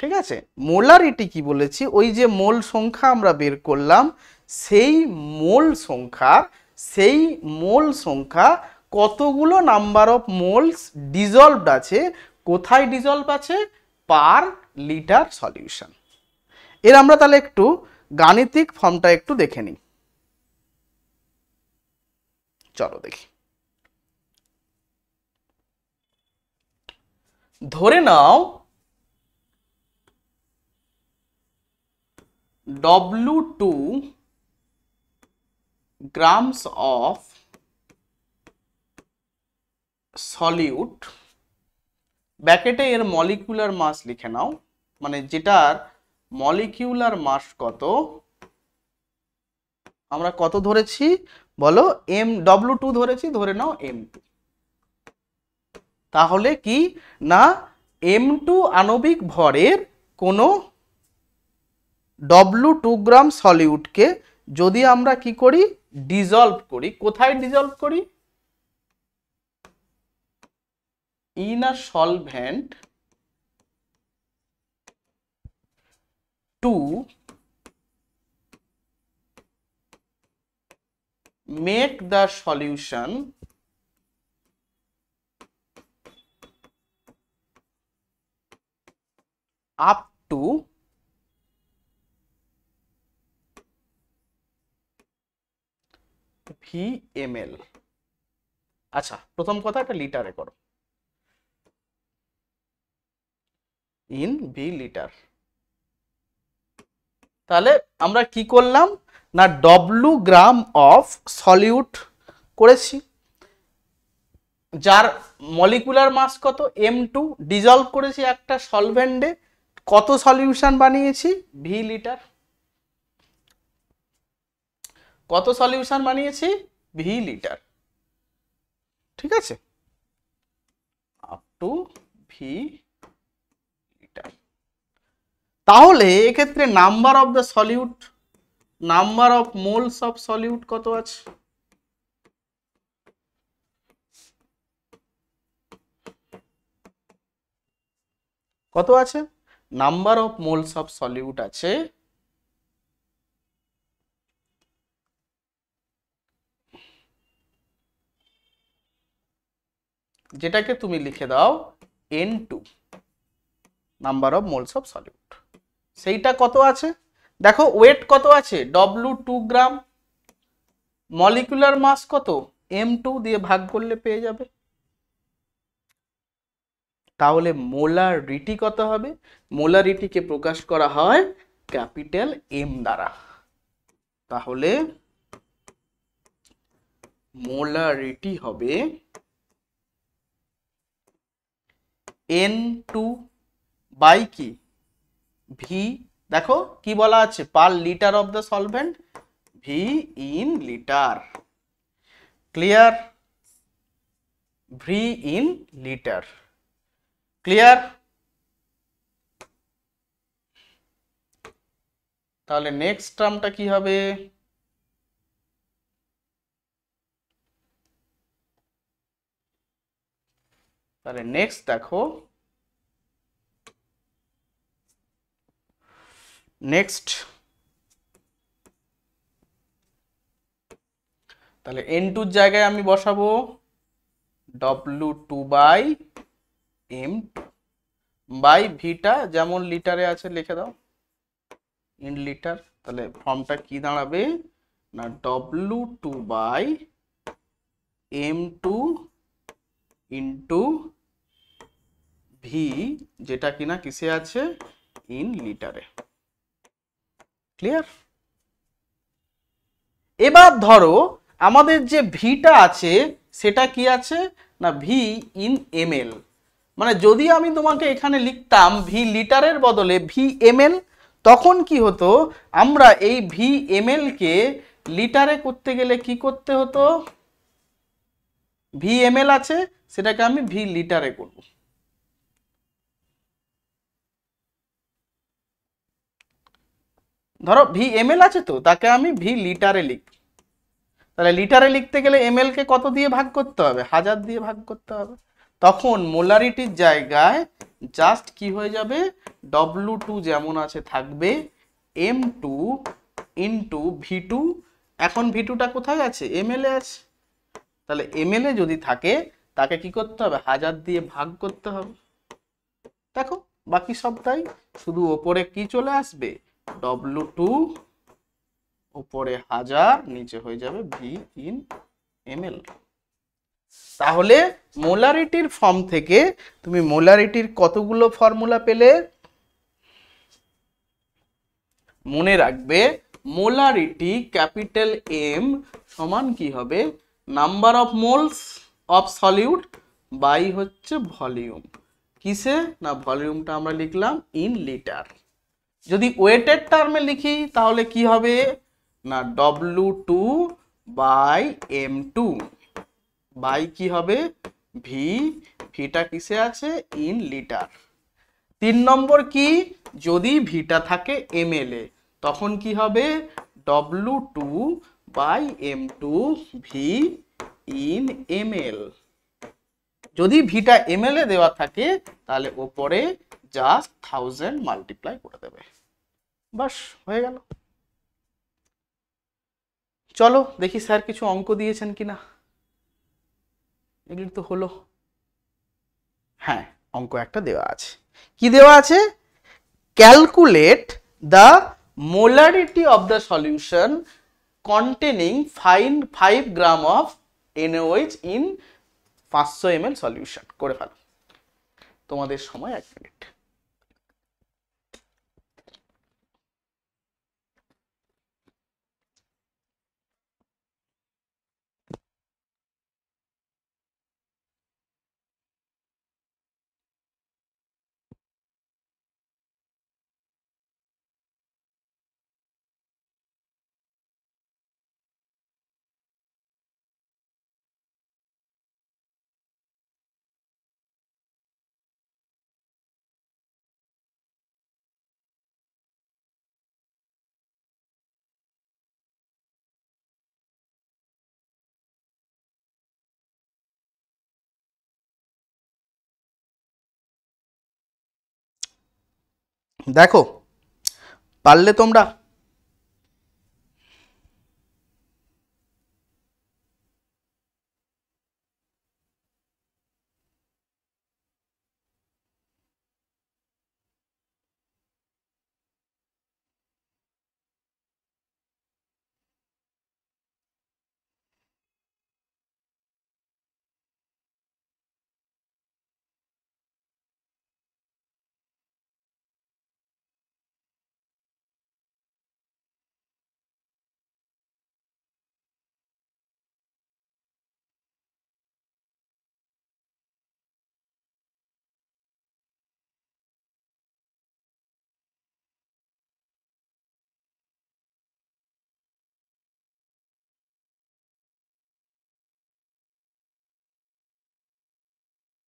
ঠিক আছে, মোলারিটি কি বলেছি? ওই যে মোল সংখ্যা আমরা বের করলাম, সেই মোল সংখ্যা কতগুলো নাম্বার অফ মোলস ডিজলভড আছে, কোথায় ডিজলভ আছে? Per litre solution. এর আমরা তাহলে একটু গাণিতিক ফর্মটা একটু দেখে নিই। চলো দেখি। ধরে নাও W2 grams of সলিউট, ব্র্যাকেটে এর মলিকিউলার মাস লিখে নাও, মানে যেটার মলিকিউলার মাস কত, আমরা কত ধরেছি? বলো W2 ধরেছি, ধরে নাও M2। তাহলে কি না M2 আণবিক ভরের কোনো W2 গ্রাম সলিউটকে যদি আমরা কি করি, ডিজলভ করি, কোথায় ডিজলভ করি, in a solvent to make the solution up to VmL। আচ্ছা, প্রথম কথা একটা লিটারে করো, ইন ভি লিটার। তাহলে আমরা কি করলাম না W গ্রাম অফ সলিউট করেছি, যার মলিকুলার মাস কত M2, ডিজলভ করেছি একটা সলভেন্টে, কত সলিউশন বানিয়েছি ভি লিটার, কত সলিউশন বানিয়েছি ভি লিটার, ঠিক আছে, আপ টু ভি লিটার। তাহলে এক্ষেত্রে number of the solute, number of moles of solute কত আছে, কত আছে, number of moles of solute আছে যেটাকে তুমি লিখে দাও N2, number of moles of solute. সেইটা কত আছে দেখো, ওয়েট কত আছে W2 গ্রাম, মলিকুলার মাস কত M2 দিয়ে ভাগ করলে পেয়ে যাবে। তাহলে মোলারিটি কত হবে, মোলারিটিকে প্রকাশ করা হয় ক্যাপিটাল M দ্বারা। তাহলে মোলারিটি হবে N2 বাই কি ভি, দেখো কি বলা আছে per litre of the solvent, V in litre, clear, V in litre, clear. তাহলে নেক্সট টার্মটা কি হবে, তাহলে নেক্সট দেখো, নেক্সট তাহলে N2 এর জায়গায় আমি বসাবো W2 বাই M2 বাই ভিটা, যেমন লিটারে আছে লিখে দাও ইন লিটার। তাহলে ফর্মটা কি দাঁড়াবে না W2 by M2 into V, যেটা কিনা কিসে আছে ইন লিটারে, ক্লিয়ার। এবার ধরো আমাদের যে ভিটা আছে সেটা কি আছে না ভি ইন ml, মানে যদি আমি তোমাকে এখানে লিখতাম ভি লিটারের বদলে ভি ml, তখন কি হতো আমরা এই ভি ml কে লিটারে করতে গেলে কি করতে হতো, ভি ml আছে সেটাকে আমি ভি লিটারে করব, ধরো ভি ml আছে তো তাকে আমি ভি লিটারে লিখব, তাহলে লিটারে লিখতে গেলে ml কে কত দিয়ে ভাগ করতে হবে, 1000 দিয়ে ভাগ করতে হবে। তখন মোলারিটির জায়গায় জাস্ট কি হয়ে যাবে W2 যেমন আছে থাকবে M2 ইন্টু V2, এখন V2টা কোথায় আছে ml এ আছে, তাহলে ml এ যদি থাকে তাকে কি করতে হবে 1000 দিয়ে ভাগ করতে হবে। দেখো বাকি সবটাই শুধু ওপরে কি চলে আসবে W2, উপরে 1000, নিচে হয়ে যাবে ভি ইন ml। তাহলে মোলারিটির ফর্ম থেকে তুমি মোলারিটির কতগুলো ফর্মুলা পেলে, মনে রাখবে মোলারিটি ক্যাপিটাল M সমান কি হবে number of moles of solute by হচ্ছে ভলিউম, কিসে না ভলিউমটা আমরা লিখলাম ইন লিটার। যদি ওয়েটেড টার্মে লিখি তাহলে কি হবে না W2 বাই M2 বাই কি হবে ভি, ভিটা কিসে আছে ইন লিটার। 3 নম্বর কি, যদি ভিটা থাকে ml এ তখন কি হবে W2 by M2 V in ml। যদি ভিটা ml এ দেওয়া থাকে তাহলে ওপরে জাস্ট 1000 মাল্টিপ্লাই করে দেবে, বাস হয়ে গেল। চলো দেখি স্যার কিছু অঙ্ক দিয়েছেন কিনা। এগুলি তো হলো। হ্যাঁ, অঙ্ক একটা দেওয়া আছে। কি দেওয়া আছে, calculate the molarity of the solution containing 5 gram of NaOH in 500 ml solution. করে ফেলো, তোমাদের সময় 1 মিনিট। দেখো পারলে তোমরা?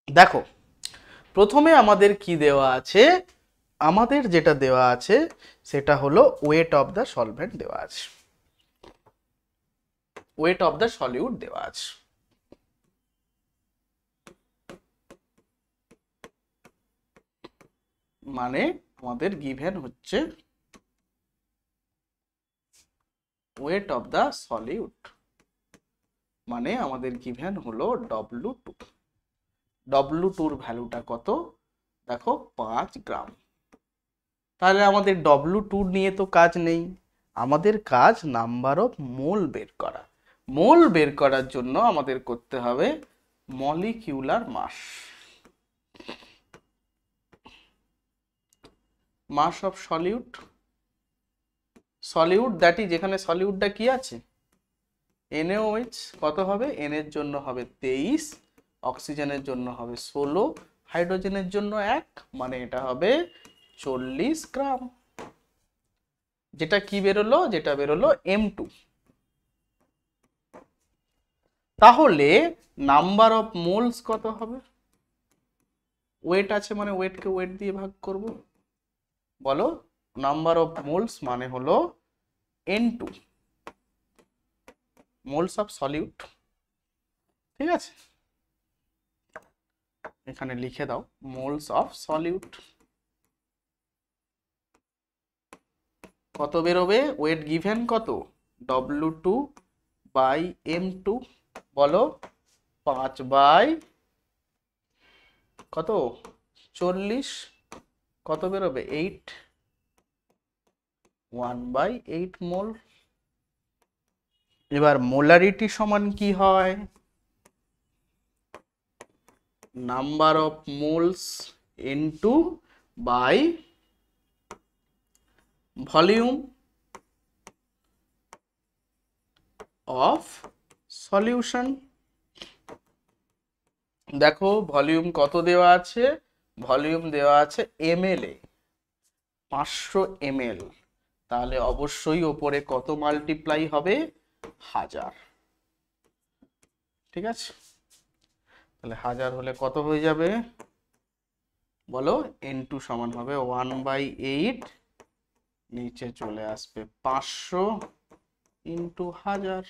দেখো প্রথমে আমাদের কি দেওয়া আছে, আমাদের যেটা দেওয়া আছে সেটা হলো ওয়েট অফ দ্য সলভেন্ট দেওয়া আছে, ওয়েট অফ দ্য সলিউট দেওয়া আছে। মানে আমাদের গিভেন হচ্ছে ওয়েট অফ দ্য সলিউট, মানে আমাদের গিভেন হলো W2। W2 এর ভ্যালুটা কত, দেখো 5 গ্রাম। তাহলে আমাদের W2 নিয়ে তো কাজ নেই, আমাদের কাজ নাম্বার অফ মোল বের করা। মোল বের করার জন্য আমাদের করতে হবে molecular mass, mass of solute. Solute that is, যেখানে সলিউটটা কি আছে NaOH, কত হবে, N এর জন্য হবে 23, অক্সিজেনের জন্য হবে 16, হাইড্রোজেনের জন্য 1, মানে এটা হবে 40 গ্রাম। যেটা কি বেরোলো, যেটা বেরোলো M2। তাহলে নাম্বার অফ মোলস কত হবে, ওয়েট আছে মানে ওয়েটকে ওয়েট দিয়ে ভাগ করব, বলো নাম্বার অফ মোলস মানে হলো N2, মোলস অফ সলিউট। ঠিক আছে, এখানে লিখে দাও মোলস অফ সলিউট। কত বেরোবে, ওয়েট গিভেন কত W2 বাই M2, বলো 5 বাই কত 40, কত বেরোবে 8, 1/8 মোল। এবার মোলারিটি সমান কি হয়, number of moles N2 by volume of solution. দেখো ভলিউম কত দেওয়া আছে, ভলিউম দেওয়া আছে ml এ 500 ml, তাহলে অবশ্যই ওপরে কত মাল্টিপ্লাই হবে 1000। ঠিক আছে, তাহলে 1000 হলে কত হয়ে যাবে বলো, n2 সমান হবে 1/8, নিচে চলে আসবে 500 ইন্টু 1000,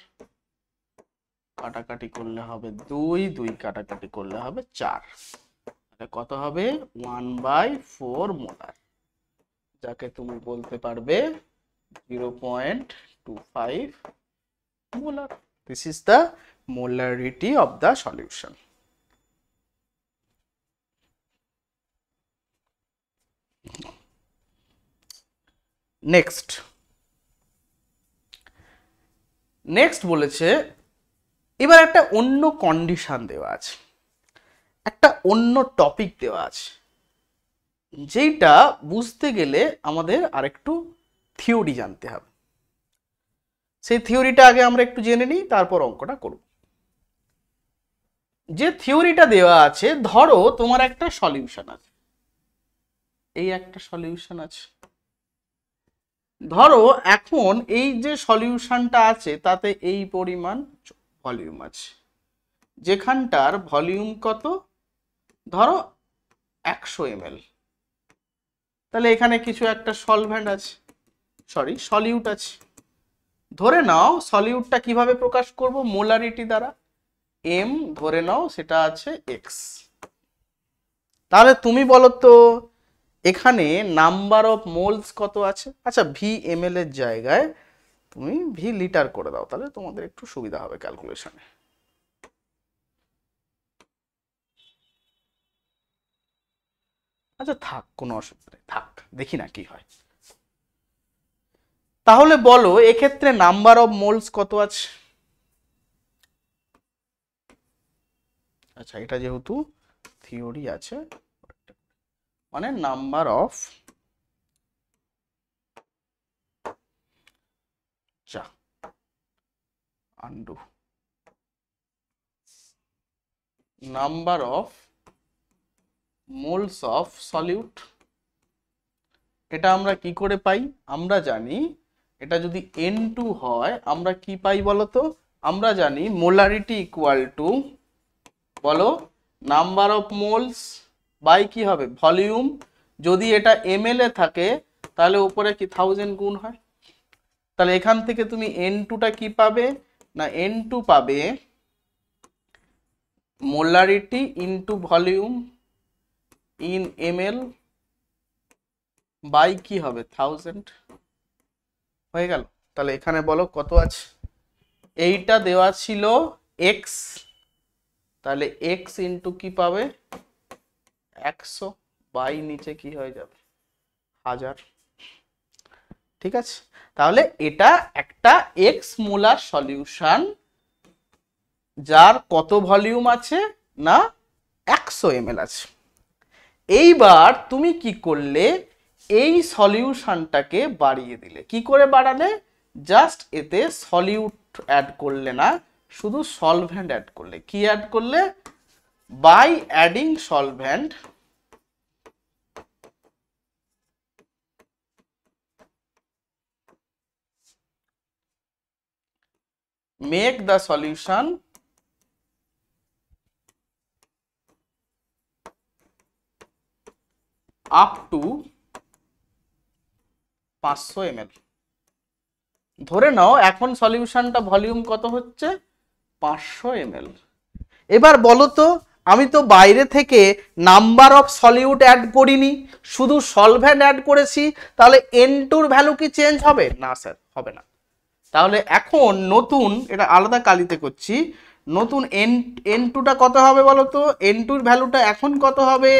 কাটাকাটি করলে হবে 2, 2 কাটাকাটি করলে হবে 4, তাহলে কত হবে 1/4 মোলার, যাকে তুমি বলতে পারবে 0.25 molar. This is the molarity of the solution. Next বলেছে এবার একটা অন্য কন্ডিশন দেওয়া আছে, একটা অন্য টপিক দেওয়া আছে, যেটা বুঝতে গেলে আমাদের আরেকটু থিওরি জানতে হবে। সেই থিওরিটা আগে আমরা একটু জেনে নিই, তারপর অঙ্কটা করব। যে থিওরিটা দেওয়া আছে, ধরো তোমার একটা সলিউশন আছে, এই একটা সলিউশন আছে, ধরো এখন এই যে সলিউশনটা আছে তাতে এই পরিমাণ ভলিউম আছে, যেখানটার ভলিউম কত, ধরো 100 ml, তাহলে এখানে কিছু একটা সলভেন্ট আছে, সরি সলিউট আছে। ধরে নাও সলিউটটা কিভাবে প্রকাশ করব, মোলারিটি দ্বারা, m ধরে নাও সেটা আছে x। তাহলে তুমি বলো তো এখানে নাম্বার অফ মোলস কত আছে, আচ্ছা ভি ml এর জায়গায় তুমি ভি লিটার করে দাও, তাহলে তোমাদের একটু সুবিধা হবে ক্যালকুলেশনে। আচ্ছা থাক, কোনো অসুবিধা নেই, থাক, দেখি না কি হয়। তাহলে বলো এক্ষেত্রে নাম্বার অফ মোলস কত আছে, আচ্ছা এটা যেহেতু থিওরি আছে, মানে number of number of moles of solute, এটা আমরা কি করে পাই, আমরা জানি এটা যদি n2 হয় আমরা কি পাই বলো তো, আমরা জানি মোলারিটি ইকুয়াল টু বলো নাম্বার অফ মোলস বাই কি হবে ভলিউম, যদি এটা ml এ থাকে তাহলে উপরে কি 1000 গুণ হয়, তাহলে এখান থেকে তুমি n2টা কি পাবে না, n2 পাবে molarity into volume in ml by কি হবে 1000, হয়ে গেল। তাহলে এখানে বলো কত আছে, এইটা দেওয়া ছিল x, তাহলে x ইনটু কি পাবে 100 বাই নিচে কি হয়ে যাবে 1000, ঠিক আছে। তাহলে এটা একটা x মোলার সলিউশন, যার কত ভলিউম আছে না 100 ml আছে। এইবার তুমি কি করলে, এই সলিউশনটাকে বাড়িয়ে দিলে, কি করে বাড়ালে, জাস্ট এতে সলিউট অ্যাড করলে না, শুধু সলভেন্ট অ্যাড করলে, কি অ্যাড করলে, by adding solvent make the solution up to 500 ml। ধরে নাও এখন সলিউশনটা ভলিউম কত হচ্ছে 500 ml। এবার বলো তো আমি তো বাইরে থেকে নাম্বার অফ সলিউট অ্যাড করিনি, শুধু সলভেন্ট অ্যাড করেছি, তাহলে n2 ভ্যালু কি চেঞ্জ হবে না স্যার, হবে না। তাহলে এখন নতুন, এটা আলাদা কালিতে করছি, নতুন n2টা কত হবে বলো তো, n2 এর ভ্যালুটা এখন কত হবে,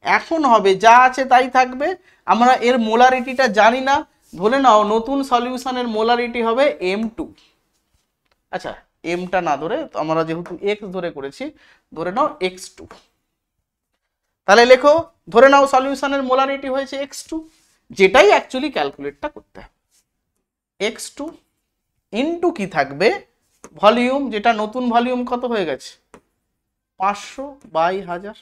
এখন হবে যা আছে তাই থাকবে, আমরা এর মোলারিটিটা জানি না, ধরে নাও নতুন সলিউশনের মোলারিটি হবে m2, আচ্ছা mটা না ধরে আমরা যেহেতু x ধরে করেছি, ধরে নাও x2, তাহলে লেখো ধরে নাও সলিউশনের মোলারিটি হয়েছে x2, যেটাই অ্যাকচুয়ালি ক্যালকুলেটটা করতে হবে, x2 ইনটু কি থাকবে ভলিউম, যেটা নতুন ভলিউম কত হয়ে গেছে 500 বাই 1000,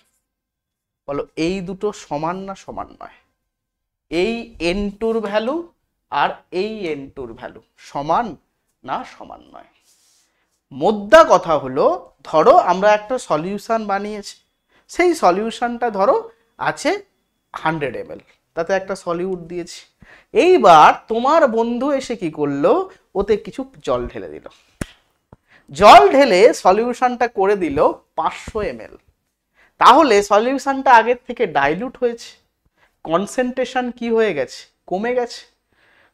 বলো এই দুটো সমান না সমান নয়, এই n2 ভ্যালু আর এই n2 ভ্যালু সমান না সমান নয়, মোদ্দা কথা হলো, ধরো আমরা একটা সলিউশন বানিয়েছি, সেই সলিউশনটা ধরো আছে 100 ml, তাতে একটা সলিউট দিয়েছি। এইবার তোমার বন্ধু এসে কি করলো, ওতে কিছু জল ঢেলে দিল, জল ঢেলে সলিউশনটা করে দিল 500 ml। তাহলে সলিউশনটা আগের থেকে ডাইলুট হয়েছে, কনসেন্ট্রেশন কি হয়ে গেছে, কমে গেছে।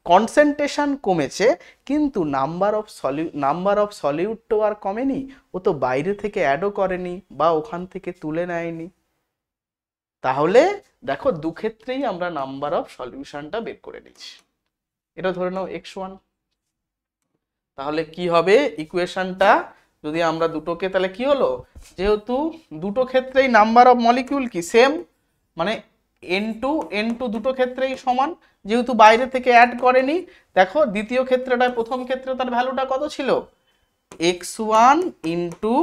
কনসেন্ট্রেশন কমেছে, কিন্তু নাম্বার অফ সলিউট তো আর কমেনি, ও তো বাইরে থেকে অ্যাডও করেনি বা ওখান থেকে তুলে নেয়নি। তাহলে দেখো দুক্ষেত্রেই আমরা নাম্বার অফ সলিউশনটা বের করে নিচ্ছি। এটা ধরে নাও x1। তাহলে কি হবে ইকুয়েশনটা, যদি আমরা দুটোকে, তাহলে কি হলো, যেহেতু দুটো ক্ষেত্রেই নাম্বার অফ মলিকিউল কি সেম, মানে n2 দুটো ক্ষেত্রেই সমান, যেহেতু বাইরে থেকে অ্যাড করেনি। দেখো দ্বিতীয় ক্ষেত্রটায় প্রথম ক্ষেত্রে তার ভ্যালুটা কত ছিল, x1 ইন্টু,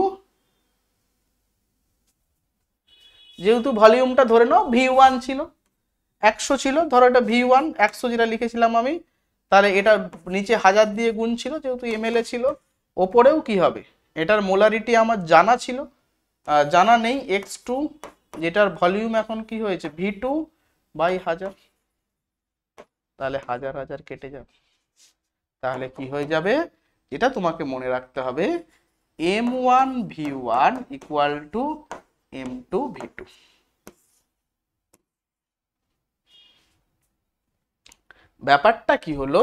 যেহেতু ভলিউমটা ধরে নাও v1 ছিল, 100 ছিল, ধরো এটা v1 100 যেটা লিখেছিলাম আমি, তাহলে এটা নিচে 1000 দিয়ে গুণ ছিল যেহেতু ml এ ছিল। ওপরেও কি হবে, এটার মোলারিটি আমার জানা ছিল, জানা নেই x2, যেটার ভলিউম এখন কি হয়েছে v2 বাই 1000, তাহলে 1000 কেটে যাবে। তাহলে কি হয়ে যাবে, এটা তোমাকে মনে রাখতে হবে, m1 v1 equal to m2 v2। ব্যাপারটা কি হলো,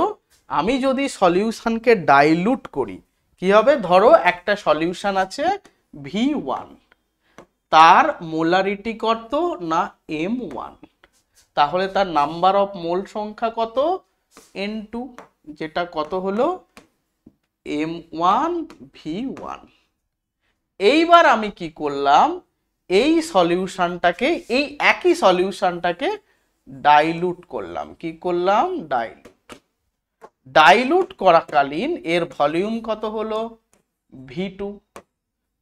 আমি যদি সলিউশনকে ডাইলুট করি কি হবে, ধরো একটা সলিউশন আছে v1, তার মোলারিটি কত না m1, তাহলে তার নাম্বার অফ মোল সংখ্যা কত n2, যেটা কত হলো m1 v1। এইবার আমি কি করলাম, এই সলিউশনটাকে, এই একই সলিউশনটাকে ডাইলুট করলাম, কি করলাম ডাইলুট করাকালীন এর ভলিউম কত হলো v2,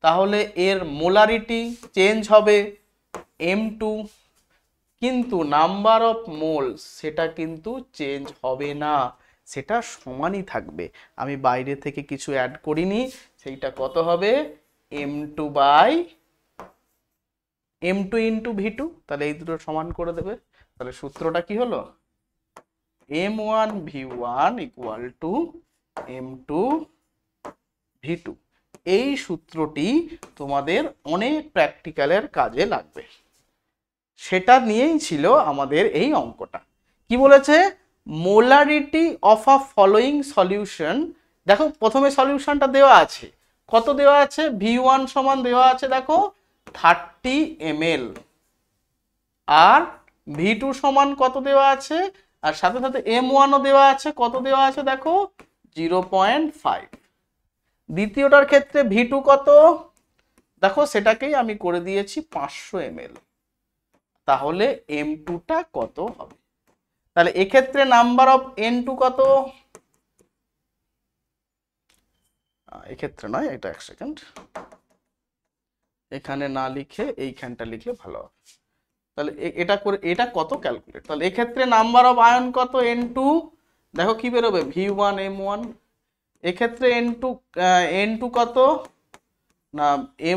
তাহলে এর মোলারিটি চেঞ্জ হবে m2, কিন্তু নাম্বার অফ মোলস সেটা কিন্তু চেঞ্জ হবে না, সেটা সমানই থাকবে। আমি বাইরে থেকে কিছু অ্যাড করিনি, সেইটা কত হবে m2 by m2 into v2, তাহলে এই দুটো সমান করে দেবে। তাহলে সূত্রটা কি হলো, m1 v1 equal to m2 v2। এই সূত্রটি তোমাদের অনেক প্র্যাকটিক্যালের কাজে লাগবে, সেটা নিয়েই ছিল আমাদের এই অঙ্কটা। কি বলেছে, molarity of a following solution. দেখো প্রথমে সলিউশনটা দেওয়া আছে, কত দেওয়া আছে, v1 সমান দেওয়া আছে দেখো 30 ml, আর v2 সমান কত দেওয়া আছে, আর সাথে সাথে m1 ও দেওয়া আছে, কত দেওয়া আছে দেখো 0.5। দ্বিতীয়টার ক্ষেত্রে v2 কত দেখো, সেটাকেই আমি করে দিয়েছি 500 ml, তাহলে m2টা কত হবে, তাহলে এক্ষেত্রে নাম্বার অফ n2 কত, এক্ষেত্রে নয়, এটা এক সেকেন্ড, এখানে না লিখে এইখানটা লিখলে ভালো হবে। তাহলে এটা করে, এটা কত ক্যালকুলেট, তাহলে এক্ষেত্রে নাম্বার অফ আয়ন কত n2, দেখো কি বেরোবে v1 m1, এক্ষেত্রে n2 কত না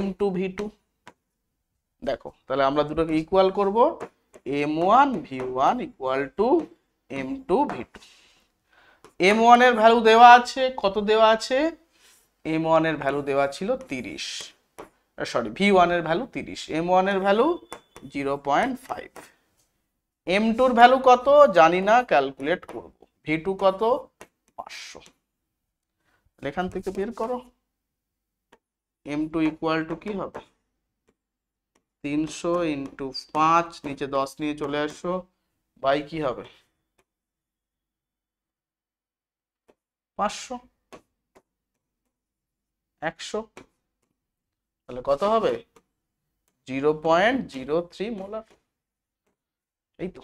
m2 v2। দেখো তাহলে আমরা দুটোকে ইকুয়াল করব, m1 v1 equal to m2 v2। m1 এর ভ্যালু দেওয়া আছে, কত দেওয়া আছে, m1 এর ভ্যালু দেওয়া ছিল 30, সরি v1 এর ভ্যালু 30, m1 এর ভ্যালু 0.5, m2 এর ভ্যালু কত জানি না, ক্যালকুলেট করব, v2 কত 500, এখান থেকে বের করো, m2 ইকুয়াল টু কি হবে 300 ইন্টু 5, নিচে 10 নিয়ে চলে আসো, বাই কি হবে 500, 100, তাহলে কত হবে 0.03 মোলার। এই তো,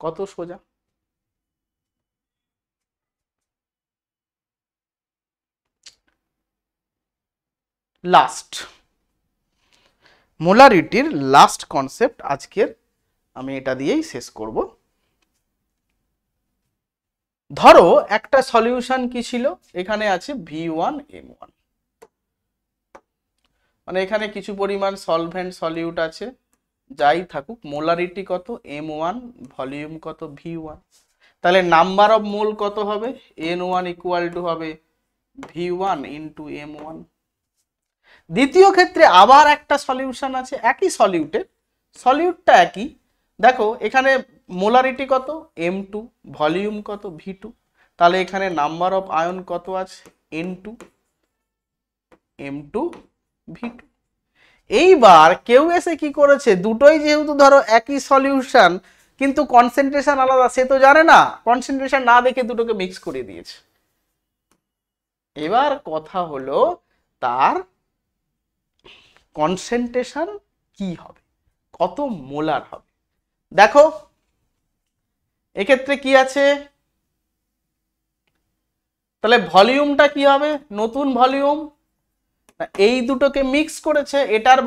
কত সোজা। লাস্ট মোলারিটির লাস্ট কনসেপ্ট আজকের, আমি এটা দিয়েই শেষ করব। ধরো একটা সলিউশন কি ছিল, এখানে আছে V1M1, মানে এখানে কিছু পরিমাণ সলভেন্ট সলিউট আছে, যাই থাকুক, মোলারিটি কত M1, ভলিউম কত V1, তাহলে নাম্বার অফ মোল কত হবে, N1 ইকুয়াল টু হবে V1 ইন্টু M1। দ্বিতীয় ক্ষেত্রে আবার একটা সলিউশন আছে একই সলিউটের, সলিউটটা একই, দেখো এখানে মোলারিটি কত M2, ভলিউম কত V2, তাহলে এখানে নাম্বার অফ আয়ন কত আছে N2, M2, V2। এইবার কেউ এসে কি করেছে, দুটোই যেহেতু ধরো একই সলিউশন কিন্তু কনসেন্ট্রেশন আলাদা, সে তো জানে না, কনসেন্ট্রেশন না দেখে দুটোকে মিক্স করে দিয়েছে। এবার কথা হলো তার কনসেন্ট্রেশন কি হবে, কত মোলার হবে। দেখো এক্ষেত্রে কি আছে, তাহলে ভলিউমটা কি হবে, নতুন ভলিউম, এই দুটোকে মিক্স করেছে, এটার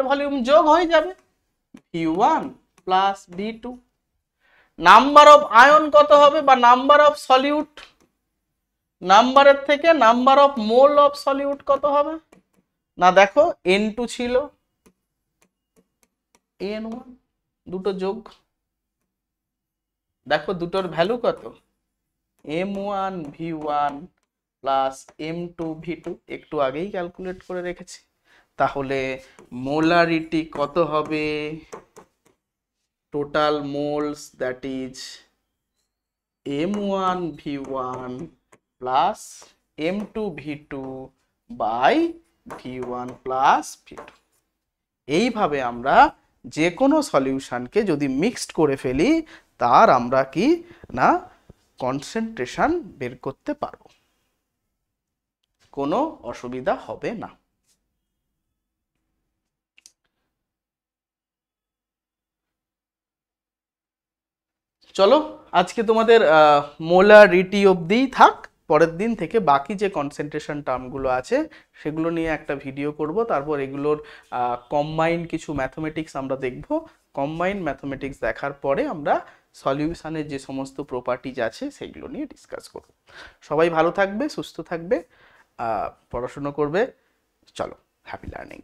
ভলিউম যোগ হয়ে যাবে V1 plus V2। Number of ion কত হবে বা নাম্বার অফ সলিউট, নাম্বারের থেকে number of mole of solute কত হবে, না দেখো N2 ছিল N1, দুটো যোগ, দেখো দুটোর ভ্যালু কত M1 V1 plus M2 V2, একটু আগেই ক্যালকুলেট করে রেখেছি। তাহলে মোলারিটি কত হবে, total moles that is M1 V1 plus M2 V2 by V1 plus V2। এইভাবে আমরা যে কোনো সলিউশনকে যদি মিক্সড করে ফেলি তার আমরা কি না কনসেন্ট্রেশন বের করতে পারবো, কোনো অসুবিধা হবে না। চলো আজকে তোমাদের মোলারিটি অবধিই থাক, পরের দিন থেকে বাকি যে কনসেন্ট্রেশন টার্মগুলো আছে সেগুলো নিয়ে একটা ভিডিও করব, তারপর এগুলোর কম্বাইন কিছু ম্যাথমেটিক্স আমরা দেখব। কম্বাইন ম্যাথমেটিক্স দেখার পরে আমরা সলিউশনের যে সমস্ত প্রপার্টিজ আছে সেগুলো নিয়ে ডিসকাস করব। সবাই ভালো থাকবে, সুস্থ থাকবে, পড়াশুনো করবে। চলো, হ্যাপি লার্নিং।